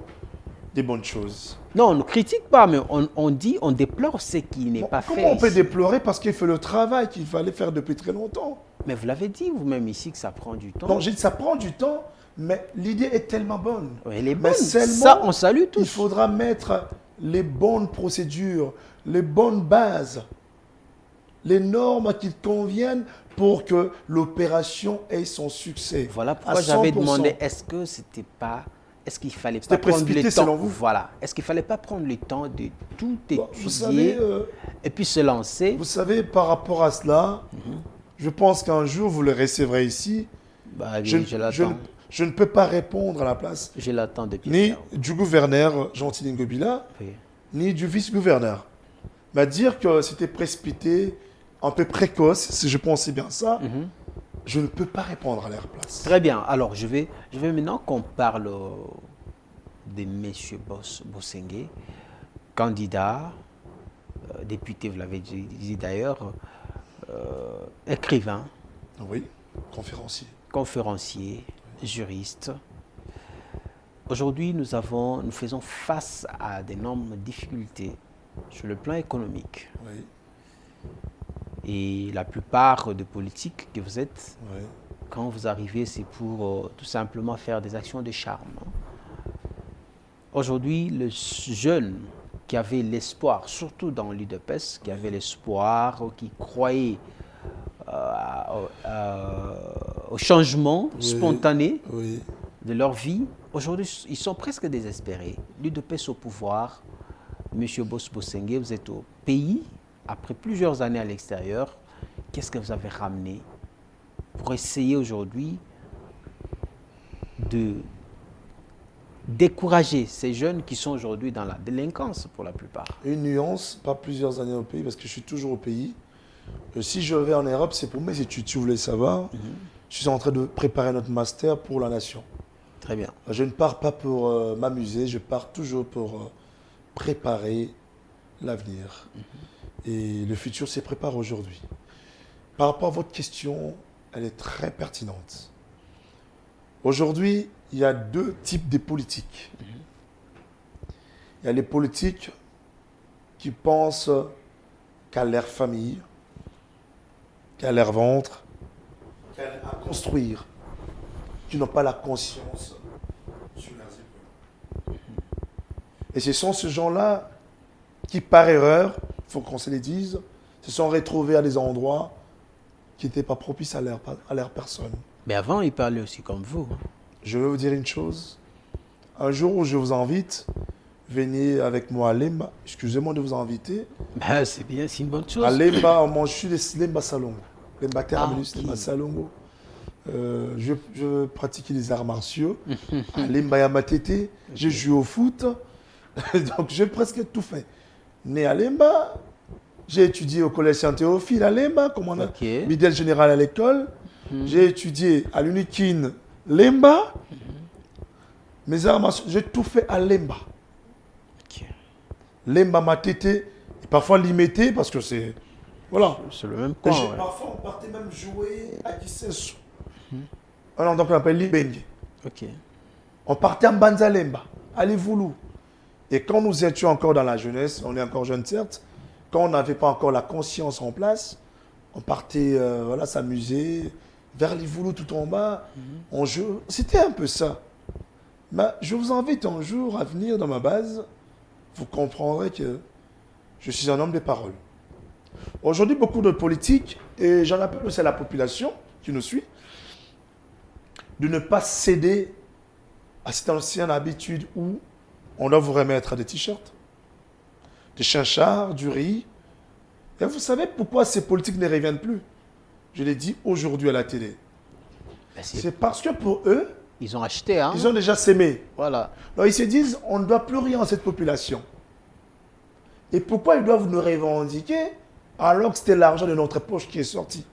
des bonnes choses. Non, on ne critique pas, mais on dit, on déplore ce qui n'est pas fait. Comment on peut ici. déplorer parce qu'il fait le travail qu'il fallait faire depuis très longtemps? Mais vous l'avez dit vous-même ici que ça prend du temps. Non, j'ai dit ça prend du temps, mais l'idée est tellement bonne. Oui, elle est Mais bonne. seulement, Ça, on salue tous. il faudra mettre les bonnes procédures, les bonnes bases, les normes qui conviennent pour que l'opération ait son succès. Voilà pourquoi À j'avais 100%. demandé, est-ce qu'il fallait pas prendre précipité le temps, selon vous? voilà, est-ce qu'il fallait pas prendre le temps de tout Bon, étudier vous savez, et puis se lancer? vous savez, par rapport à cela, je pense qu'un jour, vous le recevrez ici. Bah, oui, Je, je je- l'attends. je ne peux pas répondre à la place Je l'attends depuis ni hier. du gouverneur Gentil Ngobila, Oui. ni du vice-gouverneur. Mais dire que c'était précipité, un peu précoce, si je pensais bien ça, je ne peux pas répondre à leur place. Très bien. Alors, je vais maintenant qu'on parle de M. Bosengue, candidat, député, vous l'avez dit d'ailleurs, écrivain, Oui, conférencier. conférencier, juriste. Aujourd'hui, nous faisons face à d'énormes difficultés sur le plan économique. Oui, Et la plupart des politiques que vous êtes, oui. quand vous arrivez, c'est pour tout simplement faire des actions de charme. Aujourd'hui, le jeune qui avait l'espoir, surtout dans l'UDPS, qui avait l'espoir, qui croyait au changement spontané Oui. de leur vie, aujourd'hui, ils sont presque désespérés. L'UDPS au pouvoir, M. Bosengue, vous êtes au pays, après plusieurs années à l'extérieur, qu'est-ce que vous avez ramené pour essayer aujourd'hui de décourager ces jeunes qui sont aujourd'hui dans la délinquance pour la plupart? Une nuance, pas plusieurs années au pays, parce que je suis toujours au pays. Si je vais en Europe, c'est pour mes études, si vous voulez savoir. Je suis en train de préparer notre master pour la nation. Très bien. Je ne pars pas pour m'amuser, je pars toujours pour préparer l'avenir. Et le futur se prépare aujourd'hui. Par rapport à votre question, elle est très pertinente. Aujourd'hui, il y a deux types de politiques. Il y a les politiques qui pensent qu'à leur famille, qu'à leur ventre, qu'à construire, qui n'ont pas la conscience sur leurs épaules. Et ce sont ces gens-là qui, par erreur, il faut qu'on se les dise, se sont retrouvés à des endroits qui n'étaient pas propices à leur personne. Mais avant, ils parlaient aussi comme vous. Je vais vous dire une chose. Un jour où je vous invite, venez avec moi à Lemba. Excusez-moi de vous inviter. Ben, c'est bien, c'est une bonne chose. À Lemba, on mange sur les Lemba Salongo. Lemba Terminus, ok. Lemba Salongo. Je pratique les arts martiaux. À Lemba Yamatete, j'ai joué au foot. Donc j'ai presque tout fait. Né à Lemba, j'ai étudié au collège Saint-Théophile à Lemba, comme on a Ok. Midel général à l'école. J'ai étudié à l'Unikin Lemba. Mes arts martiaux, j'ai tout fait à Lemba. Ok. Lemba Matete, et parfois Limité, parce que c'est... Voilà. C'est le même Et coin. j'ai- Ouais. Parfois, on partait même jouer à Kissesu. Un endroit qu'on appelle Libenge. Ok. On partait en Banzalemba, à Livoulou. Et quand nous étions encore dans la jeunesse, on est encore jeune certes, quand on n'avait pas encore la conscience en place, on partait voilà, s'amuser vers Livoulou tout en bas. On jouait. C'était un peu ça. Mais je vous invite un jour à venir dans ma base. Vous comprendrez que je suis un homme de parole. Aujourd'hui, beaucoup de politiques, et j'en appelle aussi à la population qui nous suit, de ne pas céder à cette ancienne habitude où on doit vous remettre des t-shirts, des chinchards, du riz. Et vous savez pourquoi ces politiques ne reviennent plus? Je l'ai dit aujourd'hui à la télé. Ben, C'est parce que pour eux, Ils ont acheté, hein? Ils ont déjà sémé. Voilà. Donc ils se disent, on ne doit plus rien à cette population. Et pourquoi ils doivent nous revendiquer alors que c'était l'argent de notre poche qui est sorti?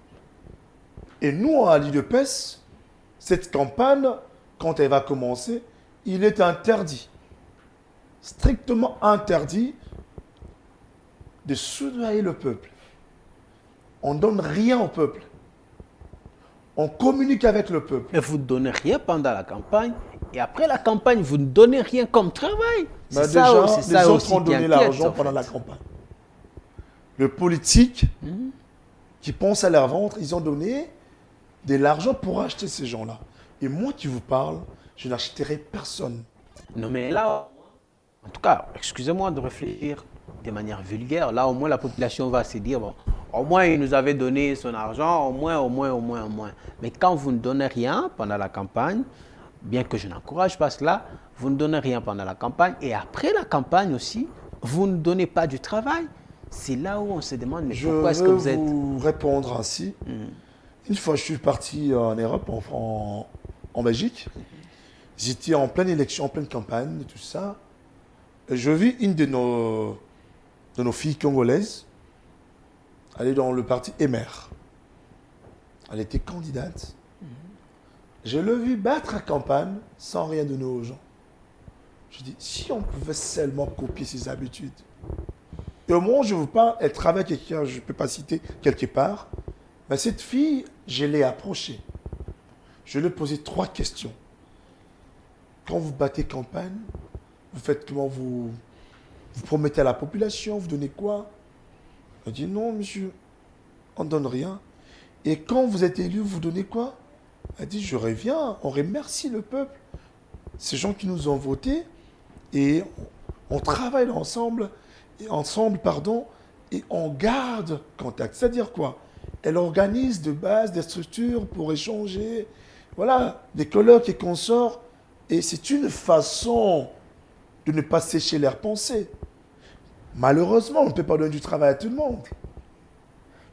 Et nous, à l'IDPES, cette campagne, quand elle va commencer, il est interdit, strictement interdit, de soudoyer le peuple. On ne donne rien au peuple. On communique avec le peuple. Mais vous ne donnez rien pendant la campagne. Et après la campagne, vous ne donnez rien comme travail. Ben C'est ça, déjà, c'est ça les aussi autres ont qui donné inquiète, l'argent en pendant fait. la campagne. Le politique qui pense à leur ventre, ils ont donné de l'argent pour acheter ces gens-là. Et moi qui vous parle, je n'achèterai personne. Non, mais là, en tout cas, excusez-moi de réfléchir de manière vulgaire. Là, au moins, la population va se dire, bon, au moins, il nous avait donné son argent, au moins. Mais quand vous ne donnez rien pendant la campagne, bien que je n'encourage pas cela, vous ne donnez rien pendant la campagne. Et après la campagne aussi, vous ne donnez pas du travail. C'est là où on se demande, mais pourquoi est-ce que vous êtes... Je vais vous répondre ainsi. Une fois, je suis parti en Europe, en Belgique. J'étais en pleine élection, en pleine campagne, tout ça. Et je vis une de nos filles congolaises. Elle est dans le parti Emer. Elle était candidate. Je l'ai vu battre la campagne sans rien donner aux gens. Je dis, si on pouvait seulement copier ses habitudes. Et au moment où je vous parle, elle travaille quelqu'un, je ne peux pas citer quelque part. Mais cette fille, je l'ai approchée. Je lui ai posé 3 questions. Quand vous battez campagne, vous faites comment? Vous promettez à la population, vous donnez quoi? Elle dit, non, monsieur, on ne donne rien. Et quand vous êtes élu, vous donnez quoi? Elle dit, je reviens, on remercie le peuple. Ces gens qui nous ont votés, et on travaille ensemble, et on garde contact. C'est-à-dire quoi? Elle organise de base des structures pour échanger, voilà, des colloques et consorts. Et c'est une façon de ne pas sécher leurs pensées. Malheureusement, on ne peut pas donner du travail à tout le monde.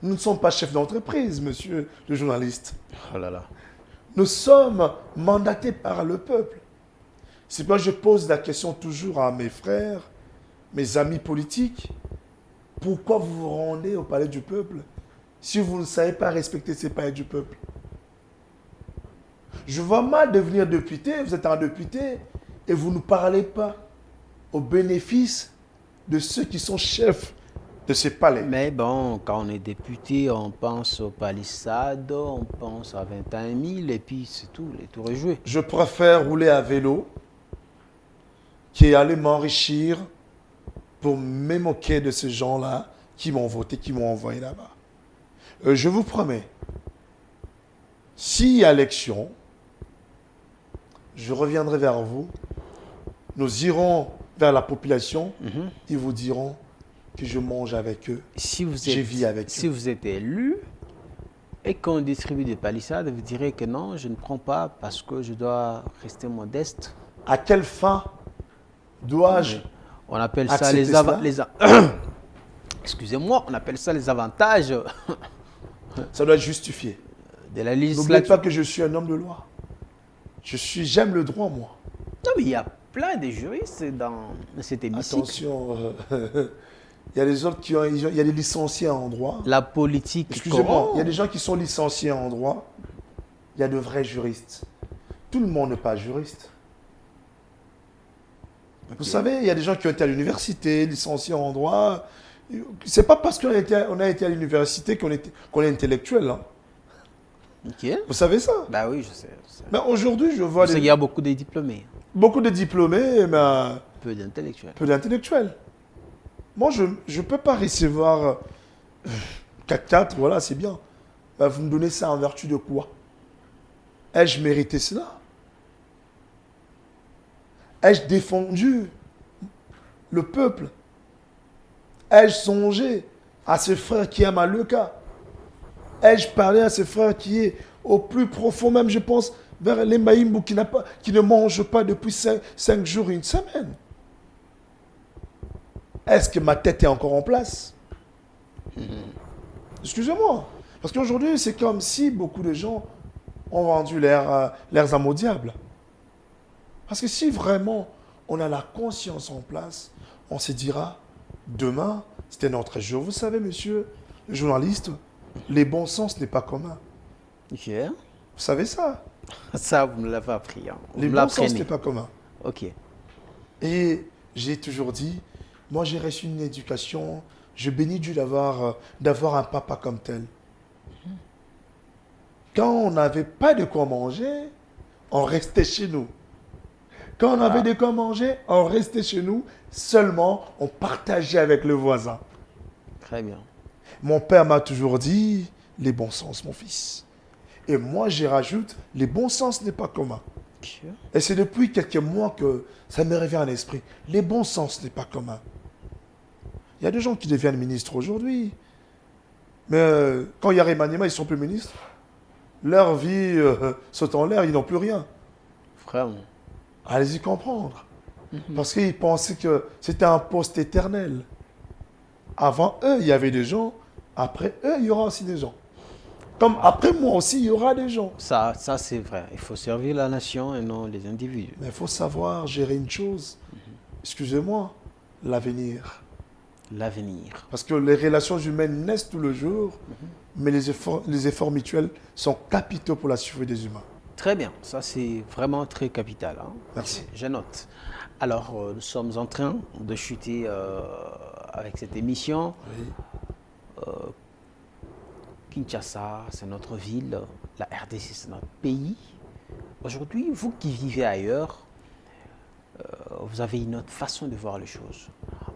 Nous ne sommes pas chefs d'entreprise, monsieur le journaliste. Oh là là. Nous sommes mandatés par le peuple. C'est pourquoi je pose la question toujours à mes frères, mes amis politiques. Pourquoi vous vous rendez au palais du peuple si vous ne savez pas respecter ces palais du peuple? Je vois mal devenir député, vous êtes un député, et vous ne parlez pas au bénéfice de ceux qui sont chefs de ces palais. Mais bon, quand on est député, on pense aux palissades, on pense à 21 000, et puis c'est tout, les tours est joué. Je préfère rouler à vélo qu'aller m'enrichir pour me moquer de ces gens-là qui m'ont voté, qui m'ont envoyé là-bas. Je vous promets, s'il y a élection, je reviendrai vers vous, nous irons vers la population, ils vous diront que je mange avec eux, je vis avec eux. Si vous êtes élu et qu'on distribue des palissades, vous direz que non, je ne prends pas parce que je dois rester modeste. À quelle fin dois-je On appelle ça accepter les cela? Excusez-moi, on appelle ça les avantages Ça doit être justifié. de la N'oubliez législature. pas que je suis un homme de loi. J'aime le droit, moi. Non, mais il y a plein de juristes dans cet hémicycle. Attention, il y a des autres il y a des licenciés en droit. La politique. Excusez-moi, il y a des gens qui sont licenciés en droit. Il y a de vrais juristes. Tout le monde n'est pas juriste. Vous savez, il y a des gens qui ont été à l'université, licenciés en droit. C'est pas parce qu'on a été à l'université qu'on est intellectuel. Hein. Ok. Vous savez ça? Bah oui, je sais. Mais aujourd'hui, je vois Il y a beaucoup de diplômés, beaucoup de diplômés, mais peu d'intellectuels. peu d'intellectuels. Moi, je ne peux pas recevoir 4-4, voilà, c'est bien. Ben, vous me donnez ça en vertu de quoi? Ai-je mérité cela? Ai-je défendu le peuple? Ai-je songé à ce frère qui est à Maluka? Ai-je parlé à ce frère qui est au plus profond, même je pense, vers les Maïmbou qui ne mangent pas depuis 5 jours, une semaine? Est-ce que ma tête est encore en place? Excusez-moi. Parce qu'aujourd'hui, c'est comme si beaucoup de gens ont vendu leurs âmes au diable. Parce que si vraiment on a la conscience en place, on se dira, demain, c'était notre jour. Vous savez, monsieur le journaliste, les bons sens n'est pas commun. Yeah. Vous savez ça? Ça, vous me l'avez appris. Hein. Les bons sens n'est pas commun. Ok. Et j'ai toujours dit, moi j'ai reçu une éducation, je bénis Dieu d'avoir un papa comme tel. Quand on n'avait pas de quoi manger, on restait chez nous. Quand on avait de quoi manger, on restait chez nous. Seulement, on partageait avec le voisin. Très bien. Mon père m'a toujours dit, les bons sens, mon fils. Et moi, j'y rajoute, les bons sens n'est pas commun. Sure. Et c'est depuis quelques mois que ça me revient à l'esprit. Les bons sens n'est pas commun. Il y a des gens qui deviennent ministres aujourd'hui. Mais quand il y a Remaniema, ils ne sont plus ministres. Leur vie saute en l'air, ils n'ont plus rien. Vraiment. Allez-y comprendre. Parce qu'ils pensaient que c'était un poste éternel. Avant eux, il y avait des gens. Après eux, il y aura aussi des gens. Comme après moi aussi, il y aura des gens. Ça c'est vrai. Il faut servir la nation et non les individus. Mais il faut savoir gérer une chose. Excusez-moi, l'avenir. L'avenir. Parce que les relations humaines naissent tout le jour, mais les efforts mutuels sont capitaux pour la survie des humains. Très bien. Ça, c'est vraiment très capital. Hein. Merci. Je note. Alors, nous sommes en train de chuter avec cette émission. Oui. Kinshasa, c'est notre ville. La RDC, c'est notre pays. Aujourd'hui, vous qui vivez ailleurs, vous avez une autre façon de voir les choses.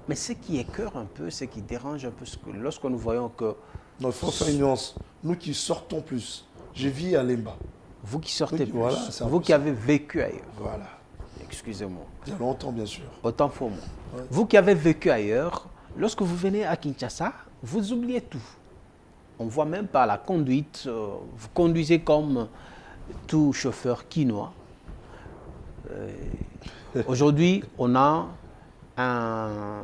Mais ce qui écœure un peu, ce qui dérange un peu, c'est que lorsque nous voyons que... Non, il faut faire une nuance. Nous qui sortons plus. Je vis à Lemba. Vous qui sortez plus, voilà, vous qui avez vécu ailleurs. Voilà. Excusez-moi. Il y a longtemps, bien sûr. Autant pour moi. Ouais. Vous qui avez vécu ailleurs, lorsque vous venez à Kinshasa, vous oubliez tout. On voit même par la conduite, vous conduisez comme tout chauffeur quinois. Aujourd'hui, on a un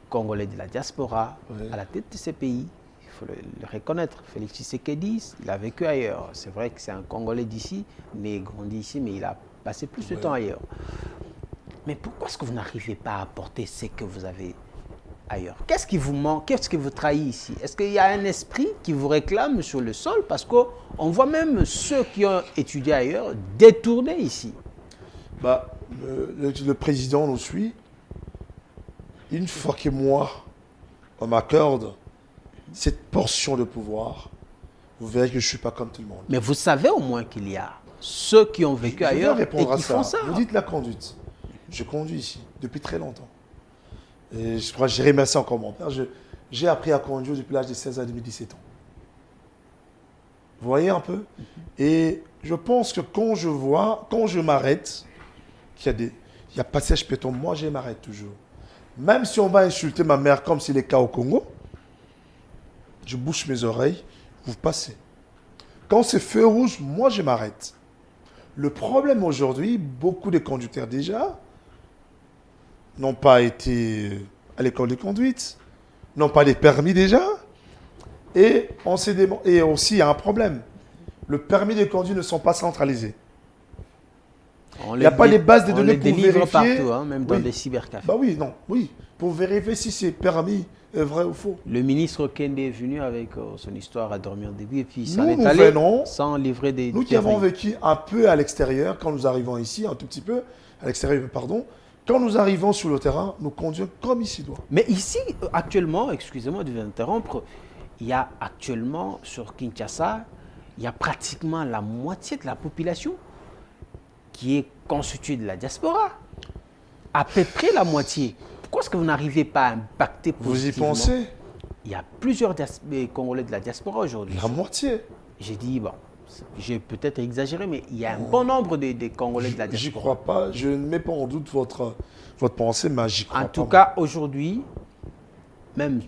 Congolais de la diaspora à la tête de ce pays. Il faut le reconnaître. Félix Tshisekedi, il a vécu ailleurs. C'est vrai que c'est un Congolais d'ici, né grandi ici, mais il a passé plus de temps ailleurs. Mais pourquoi est-ce que vous n'arrivez pas à apporter ce que vous avez ailleurs? Qu'est-ce qui vous manque? Qu'est-ce qui vous trahit ici? Est-ce qu'il y a un esprit qui vous réclame sur le sol? Parce qu'on voit même ceux qui ont étudié ailleurs détourner ici. Bah, le président nous suit. Une fois que moi, on m'accorde cette portion de pouvoir, vous verrez que je ne suis pas comme tout le monde. Mais vous savez au moins qu'il y a ceux qui ont vécu ailleurs et qui font ça. Vous dites la conduite. Je conduis ici depuis très longtemps. Et je crois que j'ai remercié encore mon père. J'ai appris à conduire depuis l'âge de 16 à 17 ans. Vous voyez un peu? Et je pense que quand je m'arrête, qu'il y a passage piéton, moi je m'arrête toujours. Même si on va insulter ma mère comme c'est le cas au Congo, je bouche mes oreilles, vous passez. Quand c'est feu rouge, moi je m'arrête. Le problème aujourd'hui, beaucoup de conducteurs déjà n'ont pas été à l'école de conduite, n'ont pas les permis déjà, et aussi il y a un problème. Le permis de conduire ne sont pas centralisés. Il n'y a pas les bases de données pour vérifier. Partout, hein, même dans les cybercafés. Bah oui, non, oui. Pour vérifier si c'est permis est vrai ou faux. Le ministre Kende est venu avec son histoire à dormir début et puis nous, est allé sans livrer des Nous qui avons vécu un peu à l'extérieur, quand nous arrivons ici, un tout petit peu, à l'extérieur, pardon, quand nous arrivons sur le terrain, nous conduisons comme ici doit. Mais ici, actuellement, excusez-moi de vous interrompre, il y a actuellement sur Kinshasa, il y a pratiquement la moitié de la population qui est constituée de la diaspora. À peu près la moitié. Pourquoi est-ce que vous n'arrivez pas à impacter positivement? Vous y pensez? Il y a plusieurs Congolais de la diaspora aujourd'hui. La moitié? J'ai dit, bon, j'ai peut-être exagéré, mais il y a un bon nombre de Congolais de la diaspora. J'y crois pas. Je ne mets pas en doute votre pensée, mais j'y crois pas. En tout cas, aujourd'hui, même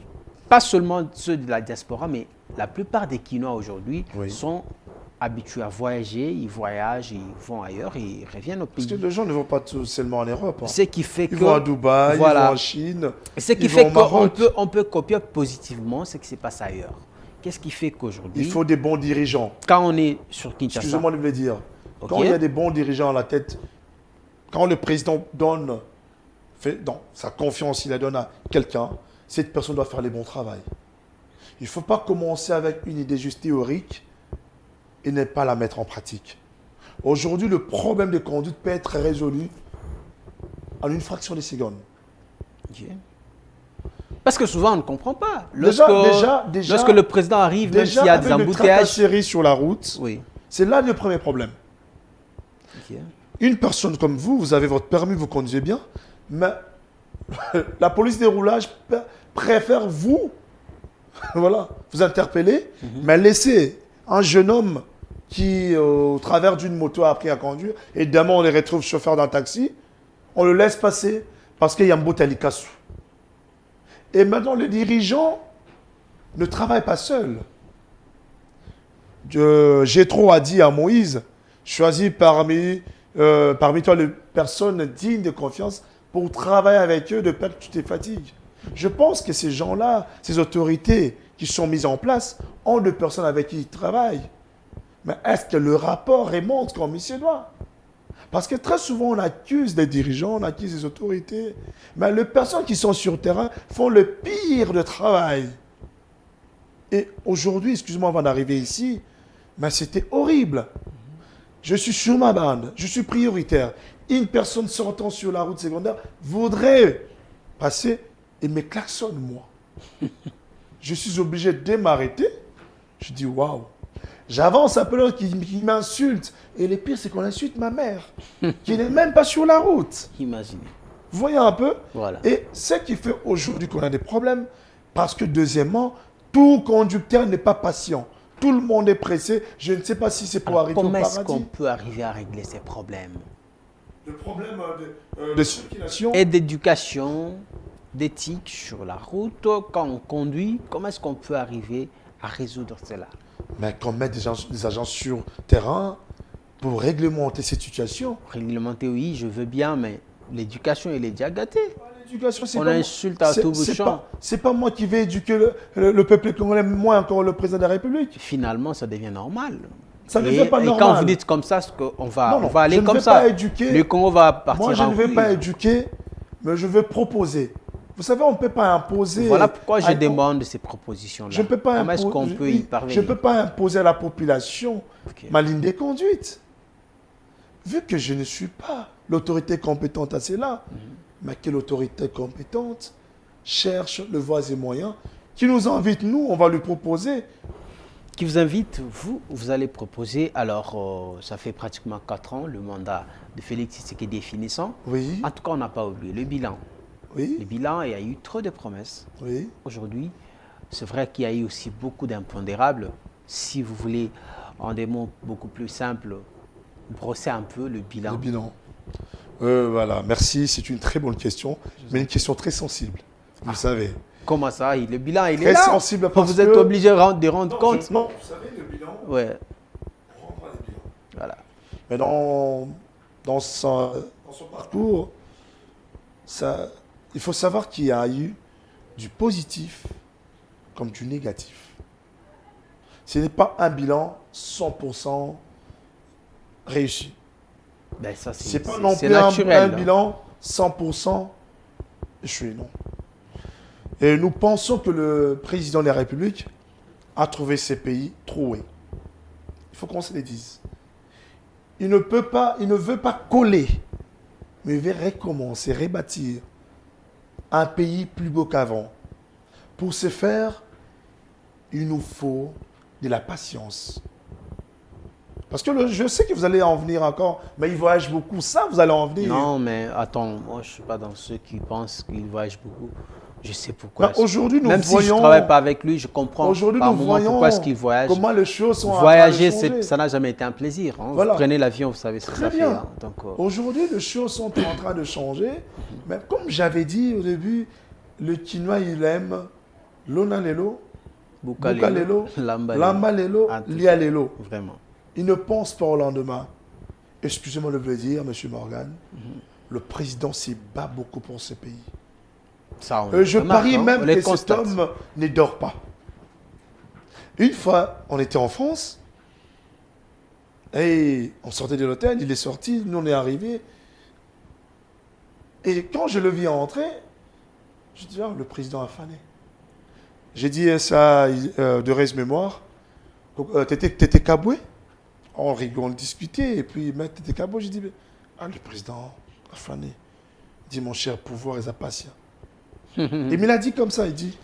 pas seulement ceux de la diaspora, mais la plupart des Quinois aujourd'hui sont habitués à voyager, ils voyagent, ils vont ailleurs, ils reviennent au pays. Parce que les gens ne vont pas tout seulement en Europe. Hein. Ce qui fait ils vont à Dubaï, voilà, ils vont en Chine. Ce qui fait qu'on peut copier positivement ce qui se passe ailleurs. Qu'est-ce qui fait qu'aujourd'hui... Il faut des bons dirigeants. Quand on est sur Kinshasa... Excusez-moi de le dire. Okay. Quand il y a des bons dirigeants à la tête, quand le président sa confiance, il la donne à quelqu'un, cette personne doit faire le bon travail. Il ne faut pas commencer avec une idée juste théorique et ne pas la mettre en pratique. Aujourd'hui, le problème de conduite peut être résolu en une fraction de seconde. Ok. Parce que souvent, on ne comprend pas. Déjà, Lorsque le président arrive, même s'il y a des embouteillages... sur la route, oui. C'est là le premier problème. Ok. Une personne comme vous avez votre permis, vous conduisez bien, mais la police des roulages préfère vous interpeller, mais laisser un jeune homme qui, au travers d'une moto, a appris à conduire, et demain on les retrouve chauffeur d'un taxi, on le laisse passer parce qu'il y a un boutalicassou. Et maintenant, les dirigeants ne travaillent pas seuls. Jéthro a dit à Moïse, choisis parmi toi les personnes dignes de confiance pour travailler avec eux de peur que tu te fatigues. Je pense que ces gens-là, ces autorités qui sont mises en place, ont des personnes avec qui ils travaillent. Mais est-ce que le rapport remonte comme il se doit? Parce que très souvent, on accuse des dirigeants, on accuse des autorités. Mais les personnes qui sont sur le terrain font le pire de travail. Et aujourd'hui, excuse-moi avant d'arriver ici, mais c'était horrible. Je suis sur ma bande, je suis prioritaire. Une personne sortant sur la route secondaire voudrait passer et me klaxonne, moi. Je suis obligé de m'arrêter. Je dis, waouh. J'avance un peu là, qui m'insulte. Et le pire, c'est qu'on insulte ma mère, qui n'est même pas sur la route. Imaginez. Vous voyez un peu? Voilà. Et ce qui fait aujourd'hui qu'on a des problèmes, parce que deuxièmement, tout conducteur n'est pas patient. Tout le monde est pressé. Je ne sais pas si c'est pour arriver au paradis. Comment est-ce qu'on peut arriver à régler ces problèmes? Le problème de circulation. Et d'éducation, d'éthique sur la route, quand on conduit, comment est-ce qu'on peut arriver à résoudre cela? Mais qu'on mette des agents sur terrain pour réglementer cette situation. Réglementer, oui, je veux bien, mais l'éducation, elle est déjà gâtée. L'éducation, c'est on pas insulte à tout bout de champ. C'est pas moi qui vais éduquer le peuple congolais, moi encore le président de la République. Finalement, ça devient normal. Ça ne devient pas normal. Et quand vous dites comme ça, on va aller comme ça. Pas éduquer. Le Congo va partir en Moi, je ne vais pas éduquer, mais je veux proposer. Vous savez, on ne peut pas imposer... Voilà pourquoi je demande ces propositions-là. Je ne peux pas Comment est-ce qu'on peut y parvenir? Je ne peux pas imposer à la population ma ligne de conduite. Vu que je ne suis pas l'autorité compétente à cela, mais que l'autorité compétente cherche le voies et moyens, qui nous invite, nous, on va lui proposer. Qui vous invite, vous allez proposer, alors ça fait pratiquement 4 ans, le mandat de Félix Tshisekedi est finissant. Oui. En tout cas, on n'a pas oublié le bilan. Oui. Le bilan, il y a eu trop de promesses. Oui. Aujourd'hui, c'est vrai qu'il y a eu aussi beaucoup d'impondérables. Si vous voulez, en des mots beaucoup plus simples, brosser un peu le bilan. Le bilan. Voilà, merci, c'est une très bonne question, mais une question très sensible, vous savez. Comment ça? Le bilan, il très est là. Sensible parce vous êtes obligé de rendre compte. Non, vous savez, le bilan, ouais. on rend pas les bilans. Voilà. Mais dans son parcours, il faut savoir qu'il y a eu du positif comme du négatif. Ce n'est pas un bilan 100% réussi. Ben ça, c'est pas non plus naturel, un bilan 100% échoué, non. Et nous pensons que le président de la République a trouvé ces pays troués. Il faut qu'on se le dise. Il ne veut pas coller, mais il veut recommencer, rebâtir un pays plus beau qu'avant. Pour ce faire, il nous faut de la patience. Parce que je sais que vous allez en venir encore, mais il voyage beaucoup, ça vous allez en venir. Non, mais attends, moi je ne suis pas dans ceux qui pensent qu'il voyage beaucoup. Je sais pourquoi. Aujourd'hui, nous Même voyons, si je ne travaille pas avec lui, je comprends aujourd'hui, par nous moment voyons pourquoi est-ce qu'il voyage. Comment les choses sont Voyager, en train de changer. ça n'a jamais été un plaisir. Hein. Voilà. Vous prenez l'avion, vous savez ce que Très ça bien. fait. Hein. Donc, aujourd'hui, les choses sont en train de changer. Mais comme j'avais dit au début, le Kinois, il aime l'onalelo, Bukalelo, Lambalelo, Lialelo. Vraiment. Il ne pense pas au lendemain. Excusez-moi de le dire, M. Morgan, le président s'y bat beaucoup pour ce pays. Ça, je parie même que cet homme ne dort pas. Une fois, on était en France, et on sortait de l'hôtel, il est sorti, nous on est arrivés, Et quand je le vis entrer, je dis, le président a fané. J'ai dit ça de res mémoire. T'étais caboué? On rigole, on discutait. Et puis, t'étais caboué. J'ai dit, le président a fané. Il dit, mon cher pouvoir et patient. Et il me l'a dit comme ça. Il dit,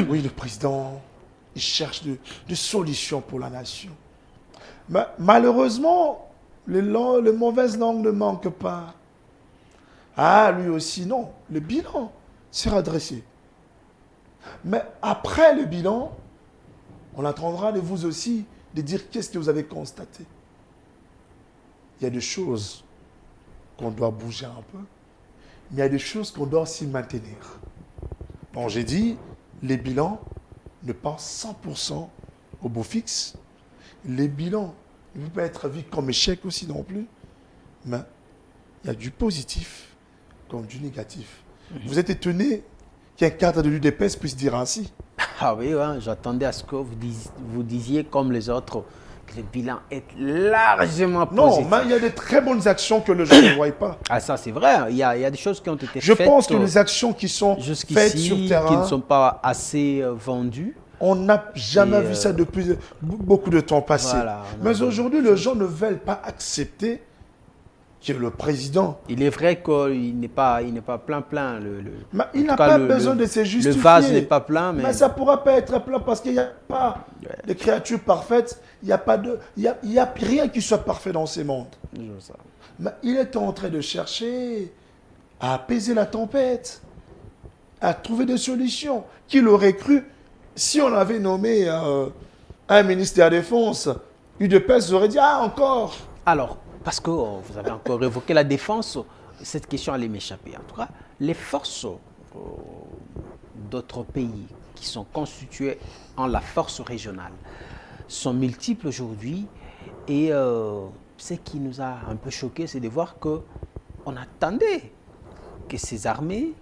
oui, le président, il cherche des solutions pour la nation. Mais malheureusement, les mauvaises langues ne manquent pas. Ah, lui aussi, non. Le bilan sera dressé. Mais après le bilan, on attendra de vous aussi de dire qu'est-ce que vous avez constaté. Il y a des choses qu'on doit bouger un peu, mais il y a des choses qu'on doit aussi maintenir. Bon, j'ai dit, les bilans ne pensent 100% au beau fixe. Les bilans ne peuvent pas être vus comme échec aussi non plus, mais il y a du positif comme du négatif. Vous êtes étonné qu'un cadre de l'UDPS puisse dire ainsi? Ah oui, hein, j'attendais à ce que vous disiez comme les autres que le bilan est largement positif. Non, mais il y a de très bonnes actions que les gens ne voient pas. Ah ça c'est vrai, il y a des choses qui ont été faites. Je pense que les actions qui sont faites sur le terrain, qui ne sont pas assez vendues. On n'a jamais vu ça depuis beaucoup de temps passé. Voilà, mais aujourd'hui, les gens ne veulent pas accepter que le président... Il est vrai qu'il n'est pas plein. Il n'a pas besoin de se justifier. Le vase n'est pas plein. Mais ça ne pourra pas être plein parce qu'il n'y a pas de créatures parfaites. Il n'y a rien qui soit parfait dans ce monde. Mais il est en train de chercher à apaiser la tempête, à trouver des solutions. Qui l'aurait cru si on avait nommé un ministre de la Défense, UDPS aurait dit « Ah, encore !» Alors, parce que vous avez encore évoqué la défense, cette question allait m'échapper. En tout cas, les forces d'autres pays qui sont constituées en la force régionale sont multiples aujourd'hui. Et ce qui nous a un peu choqué, c'est de voir qu'on attendait que ces armées,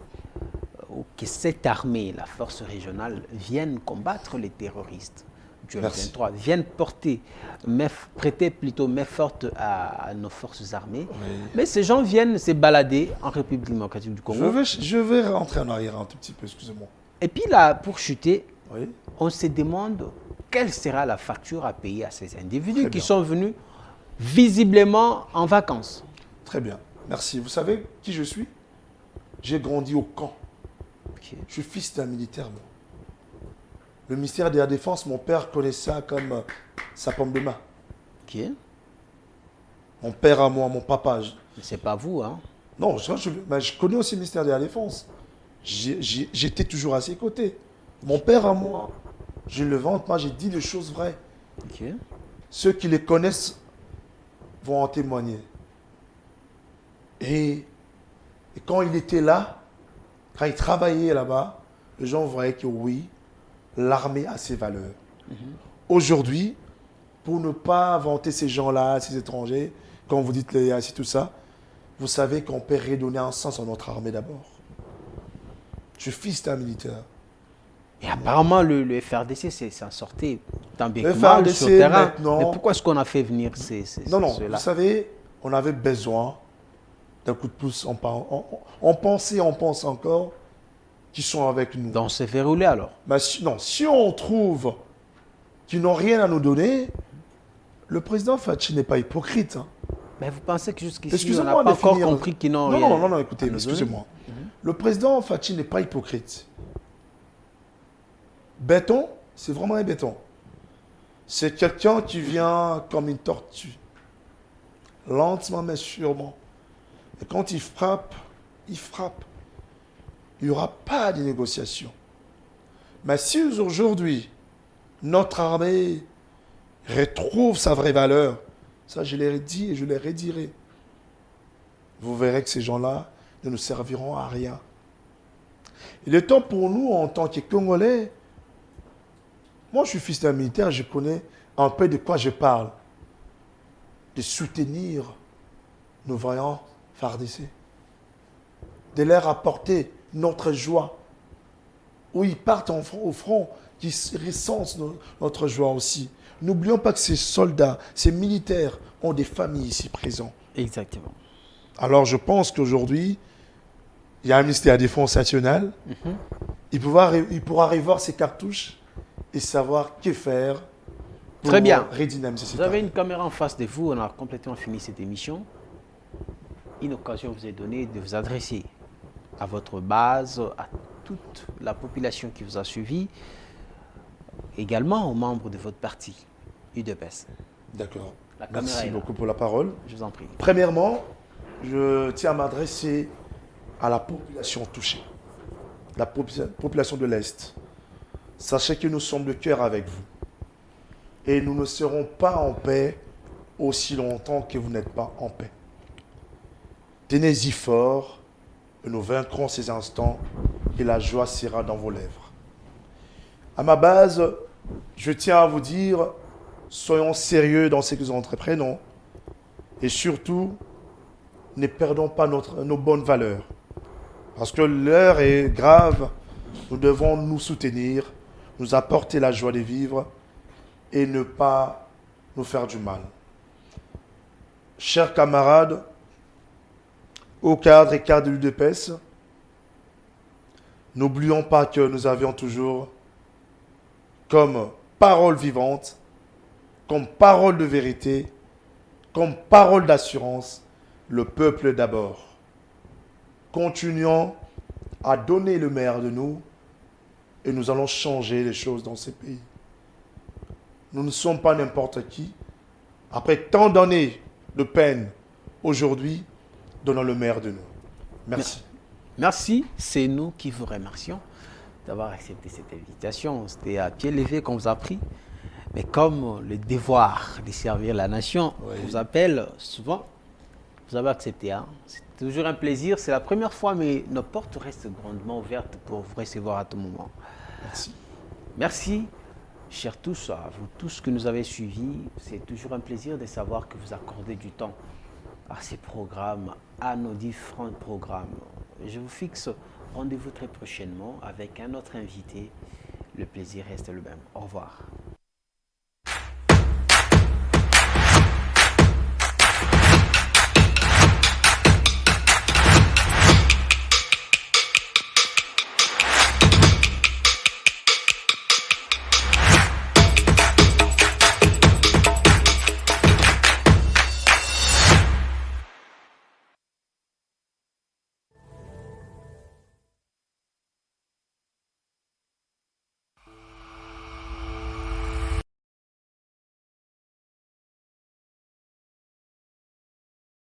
ou que cette armée, la force régionale, vienne combattre les terroristes. Du M23, viennent prêter plutôt main forte à nos forces armées. Oui. Mais ces gens viennent se balader en République démocratique du Congo. Je vais rentrer en arrière un tout petit peu, excusez-moi. Et puis là, pour chuter, on se demande quelle sera la facture à payer à ces individus qui sont venus visiblement en vacances. Très bien, merci. Vous savez qui je suis? J'ai grandi au camp. Je suis fils d'un militaire, moi. Le ministère de la Défense, mon père connaît ça comme sa pomme de main. Mon père à moi, mon papa. Mais c'est pas vous, hein? Non, je connais aussi le ministère de la Défense. J'étais toujours à ses côtés. Mon père à moi, je le vante, moi j'ai dit des choses vraies. Ceux qui les connaissent vont en témoigner. Et quand il était là, quand il travaillait là-bas, les gens voyaient que oui, l'armée a ses valeurs. Aujourd'hui, pour ne pas vanter ces gens-là, ces étrangers, quand vous dites les assis, tout ça, vous savez qu'on peut redonner un sens à notre armée d'abord. Je suis fils d'un militaire. Et apparemment, le FRDC s'en sortait tant bien que mal sur le terrain. Mais pourquoi est-ce qu'on a fait venir ceux-là? Vous savez, on avait besoin d'un coup de pouce. On pensait, on pense encore qui sont avec nous. Donc c'est verrouillé alors? Si on trouve qu'ils n'ont rien à nous donner, le président Fachi n'est pas hypocrite. Hein. Mais vous pensez que jusqu'ici, on n'a pas encore compris qu'ils n'ont rien? Non, écoutez, excusez-moi. Le président Fachi n'est pas hypocrite. Béton, c'est vraiment un béton. C'est quelqu'un qui vient comme une tortue. Lentement mais sûrement. Et quand il frappe, il frappe. Il n'y aura pas de négociation. Mais si aujourd'hui, notre armée retrouve sa vraie valeur, ça je l'ai dit et je le redirai, vous verrez que ces gens-là ne nous serviront à rien. Il est temps pour nous, en tant que Congolais, moi je suis fils d'un militaire, je connais un peu de quoi je parle, de soutenir nos vaillants FARDC, de leur apporter notre joie, où ils partent au front, qui ressentent notre joie aussi. N'oublions pas que ces soldats, ces militaires ont des familles ici présents. Exactement. Alors je pense qu'aujourd'hui, il y a un ministère de la Défense nationale. Il pourra revoir ses cartouches et savoir que faire pour Très bien. redynamiser cette Vous avez armée. une caméra en face de vous, on a complètement fini cette émission. Une occasion vous est donnée de vous adresser à votre base, à toute la population qui vous a suivi, également aux membres de votre parti, UDPS. D'accord. La caméra Merci est là. beaucoup pour la parole. Je vous en prie. Premièrement, je tiens à m'adresser à la population touchée, la population de l'Est. Sachez que nous sommes de cœur avec vous. Et nous ne serons pas en paix aussi longtemps que vous n'êtes pas en paix. Tenez-y fort, et nous vaincrons ces instants, et la joie sera dans vos lèvres. À ma base, je tiens à vous dire, soyons sérieux dans ce que nous entreprenons, et surtout, ne perdons pas nos bonnes valeurs. Parce que l'heure est grave, nous devons nous soutenir, nous apporter la joie de vivre et ne pas nous faire du mal. Chers camarades, aux cadres et cadres de l'UDPS, n'oublions pas que nous avions toujours comme parole vivante, comme parole de vérité, comme parole d'assurance, le peuple d'abord. Continuons à donner le meilleur de nous et nous allons changer les choses dans ces pays. Nous ne sommes pas n'importe qui. Après tant d'années de peine, aujourd'hui, donnons le meilleur de nous. Merci. Merci, c'est nous qui vous remercions d'avoir accepté cette invitation. C'était à pied levé qu'on vous a pris. Mais comme le devoir de servir la nation vous appelle souvent, vous avez accepté. Hein? C'est toujours un plaisir. C'est la première fois, mais nos portes restent grandement ouvertes pour vous recevoir à tout moment. Merci. Merci, chers tous, à vous tous que nous avez suivis. C'est toujours un plaisir de savoir que vous accordez du temps à ces programmes, à nos différents programmes. Je vous fixe rendez-vous très prochainement avec un autre invité. Le plaisir reste le même. Au revoir.